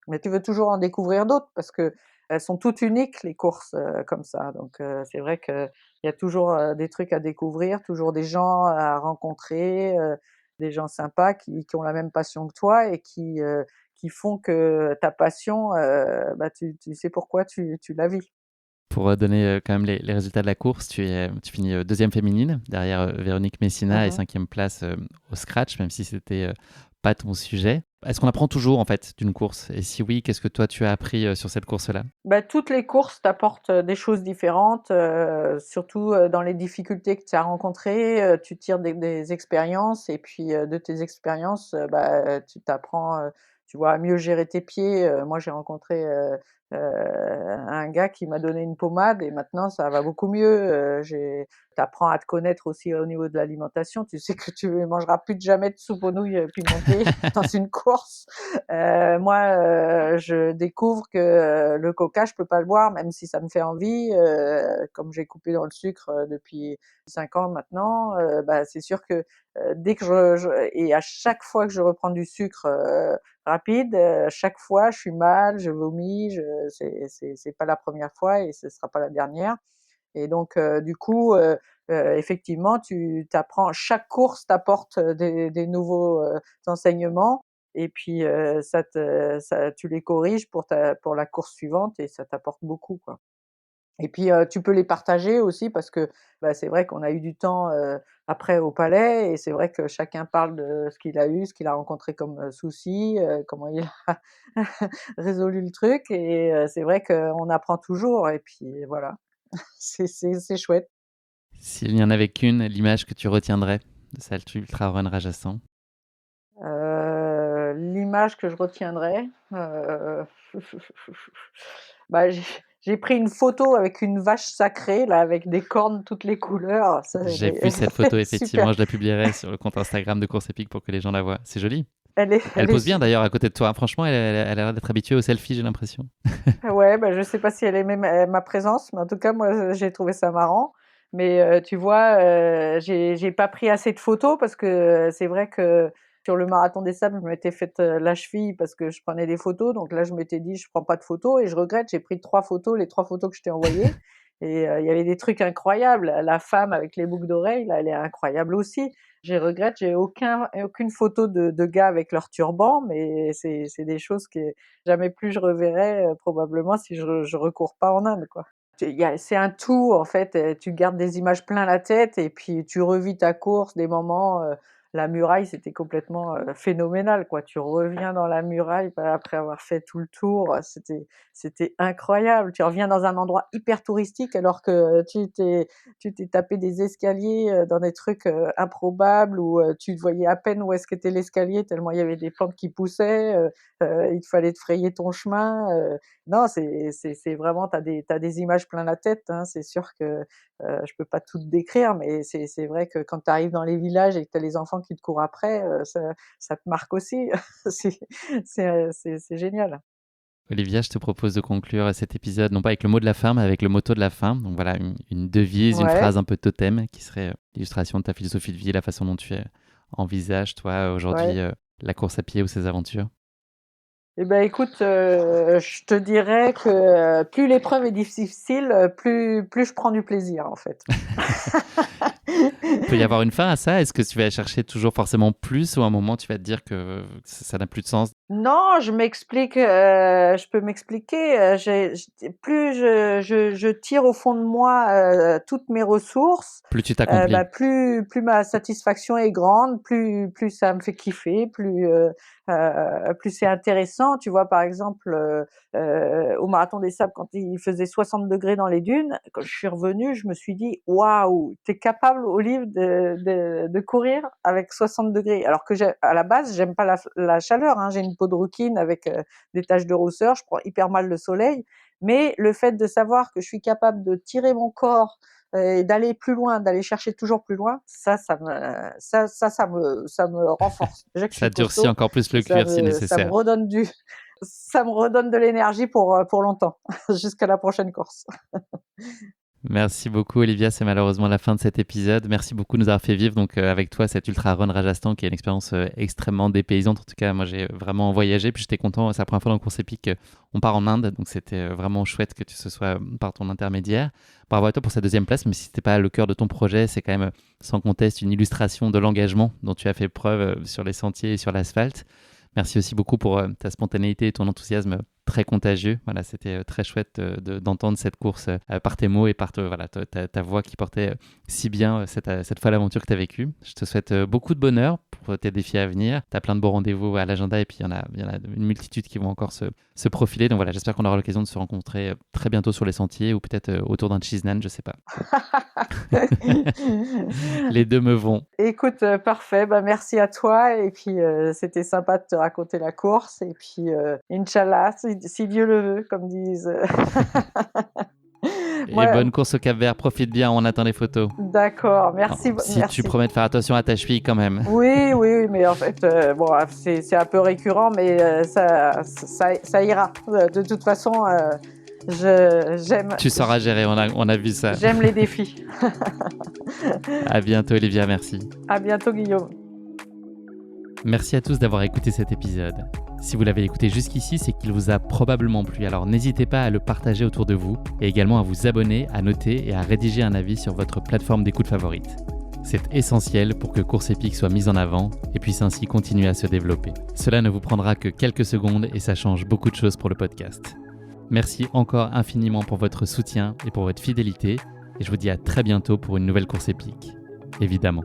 Mais tu veux toujours en découvrir d'autres parce qu'elles sont toutes uniques les courses, comme ça. Donc c'est vrai qu'il y a toujours, des trucs à découvrir, toujours des gens à rencontrer, des gens sympas qui ont la même passion que toi et qui font que ta passion, bah, tu sais pourquoi tu la vis. Pour donner quand même les résultats de la course, tu finis 2e féminine, derrière Véronique Messina et Mmh. 5e place au scratch, même si c'était pas ton sujet. Est-ce qu'on apprend toujours en fait d'une course? Et si oui, qu'est-ce que toi tu as appris sur cette course-là? Bah, toutes les courses t'apportent, des choses différentes, surtout, dans les difficultés que tu as rencontrées, tu tires des expériences et puis, de tes expériences, bah, tu t'apprends, tu vois, à mieux gérer tes pieds. Moi, j'ai rencontré, un gars qui m'a donné une pommade et maintenant ça va beaucoup mieux. J'ai Tu apprends à te connaître aussi au niveau de l'alimentation. Tu sais que tu ne mangeras plus de jamais de soupe aux nouilles, pimentées dans une course. Moi, je découvre que, le coca, je peux pas le boire même si ça me fait envie, comme j'ai coupé dans le sucre, depuis 5 ans maintenant, bah, c'est sûr que, dès que je et à chaque fois que je reprends du sucre, rapide, chaque fois je suis mal, je vomis, c'est pas la première fois et ce sera pas la dernière et donc du coup, effectivement, tu apprends chaque course t'apporte, des nouveaux, enseignements et puis, ça tu les corriges pour la course suivante et ça t'apporte beaucoup, quoi. Et puis, tu peux les partager aussi parce que, bah, c'est vrai qu'on a eu du temps, après au palais et c'est vrai que chacun parle de ce qu'il a eu, ce qu'il a rencontré comme, souci, comment il a résolu le truc et c'est vrai qu'on apprend toujours et puis voilà, c'est chouette. S'il n'y en avait qu'une, l'image que tu retiendrais de cette ultra run Rajasthan? L'image que je retiendrai, bah, j'ai pris une photo avec une vache sacrée là, avec des cornes toutes les couleurs, ça elle J'ai est vu elle cette photo est super, effectivement, je la publierai sur le compte Instagram de Course Épique pour que les gens la voient. C'est joli. elle est Elle elle est pose bien super. d'ailleurs à côté de toi. Franchement, elle a l'air d'être habituée aux selfies, j'ai l'impression. Ouais, bah, je sais pas si elle aimait ma présence, mais en tout cas moi, j'ai trouvé ça marrant. Mais, tu vois, j'ai pas pris assez de photos parce que, c'est vrai que sur le marathon des sables, je m'étais faite, la cheville parce que je prenais des photos. Donc là, je m'étais dit: «Je prends pas de photos» et je regrette, j'ai pris 3 photos, les 3 photos que je t'ai envoyées et il y avait des trucs incroyables. La femme avec les boucles d'oreilles là, elle est incroyable aussi. Je regrette, j'ai aucune photo de gars avec leur turban, mais c'est des choses que jamais plus je reverrai, probablement si je recours pas en Inde, quoi. C'est un tout en fait, tu gardes des images plein la tête et puis tu revis ta course, des moments, la muraille, c'était complètement, phénoménal, quoi. Tu reviens dans la muraille, après avoir fait tout le tour, c'était incroyable. Tu reviens dans un endroit hyper touristique alors que tu t'es tapé des escaliers, dans des trucs, improbables où, tu voyais à peine où est-ce qu'était l'escalier tellement il y avait des plantes qui poussaient, il te fallait te frayer ton chemin, non, c'est vraiment tu as des images plein la tête, hein. C'est sûr que, je peux pas tout te décrire, mais c'est vrai que quand tu arrives dans les villages et que tu as les enfants qui te courent après, ça te marque aussi. C'est c'est génial. Olivia, je te propose de conclure cet épisode, non pas avec le mot de la fin, mais avec le motto de la fin. Donc voilà, une devise, une Ouais, phrase un peu totem qui serait l'illustration de ta philosophie de vie, la façon dont tu envisages, toi, aujourd'hui, ouais. la course à pied ou ses aventures. Eh ben, écoute, je te dirais que, plus l'épreuve est difficile, plus je prends du plaisir, en fait. Peut y avoir une fin à ça? Est-ce que tu vas chercher toujours forcément plus ou à un moment tu vas te dire que ça n'a plus de sens? Non, je m'explique, je peux m'expliquer, plus je tire au fond de moi, toutes mes ressources, Plus tu t'accomplis? plus ma satisfaction est grande, plus ça me fait kiffer, plus c'est intéressant. Tu vois? Par exemple, au Marathon des Sables, quand il faisait 60 degrés dans les dunes, quand je suis revenue, je me suis dit: «Waouh, tu es capable, Olive, de courir avec 60 degrés». Alors que à la base, j'aime pas la chaleur, hein. J'ai une peau de rouquine avec, des taches de rousseur, je prends hyper mal le soleil. Mais le fait de savoir que je suis capable de tirer mon corps, et d'aller plus loin, d'aller chercher toujours plus loin, ça me renforce. Déjà que je Ça suis durcit costaud, encore plus le ça cuir si me ça me nécessaire. redonne du ça me redonne de l'énergie pour longtemps, jusqu'à la prochaine course. Merci beaucoup Olivia, c'est malheureusement la fin de cet épisode. Merci beaucoup de nous avoir fait vivre donc avec toi cette Ultra Run Rajasthan qui est une expérience extrêmement dépaysante. En tout cas, moi j'ai vraiment voyagé puis j'étais content, c'est la première fois dans Course Épique on part en Inde donc c'était vraiment chouette que tu ce sois par ton intermédiaire. Bravo à toi pour cette deuxième place, même si c'était pas le cœur de ton projet, c'est quand même sans conteste une illustration de l'engagement dont tu as fait preuve sur les sentiers et sur l'asphalte. Merci aussi beaucoup pour ta spontanéité et ton enthousiasme très contagieux. Voilà, c'était très chouette d'entendre cette course par tes mots et par voilà, ta voix qui portait si bien cette folle aventure que tu as vécue. Je te souhaite beaucoup de bonheur pour tes défis à venir. Tu as plein de beaux rendez-vous à l'agenda et puis il y en a une multitude qui vont encore se profiler. Donc voilà, j'espère qu'on aura l'occasion de se rencontrer très bientôt sur les sentiers ou peut-être autour d'un cheese naan, je sais pas. Les deux me vont. Écoute, parfait, bah, merci à toi et puis, c'était sympa de te raconter la course et puis, inch'Allah, si Dieu le veut, comme disent, Et moi bonne course au Cap-Vert, profite bien, on attend les photos. d'accord, merci, Si tu merci. promets de faire attention à ta cheville quand même. Oui, oui, oui, mais en fait, bon, c'est un peu récurrent, mais, ça ira. De toute façon, je j'aime Tu sauras gérer, on a vu ça. j'aime les défis. À bientôt Olivia, merci. À bientôt, Guillaume. Merci à tous d'avoir écouté cet épisode. Si vous l'avez écouté jusqu'ici, c'est qu'il vous a probablement plu, alors n'hésitez pas à le partager autour de vous et également à vous abonner, à noter et à rédiger un avis sur votre plateforme d'écoute favorite. C'est essentiel pour que Course Épique soit mise en avant et puisse ainsi continuer à se développer. Cela ne vous prendra que quelques secondes et ça change beaucoup de choses pour le podcast. Merci encore infiniment pour votre soutien et pour votre fidélité et je vous dis à très bientôt pour une nouvelle Course Épique. Évidemment.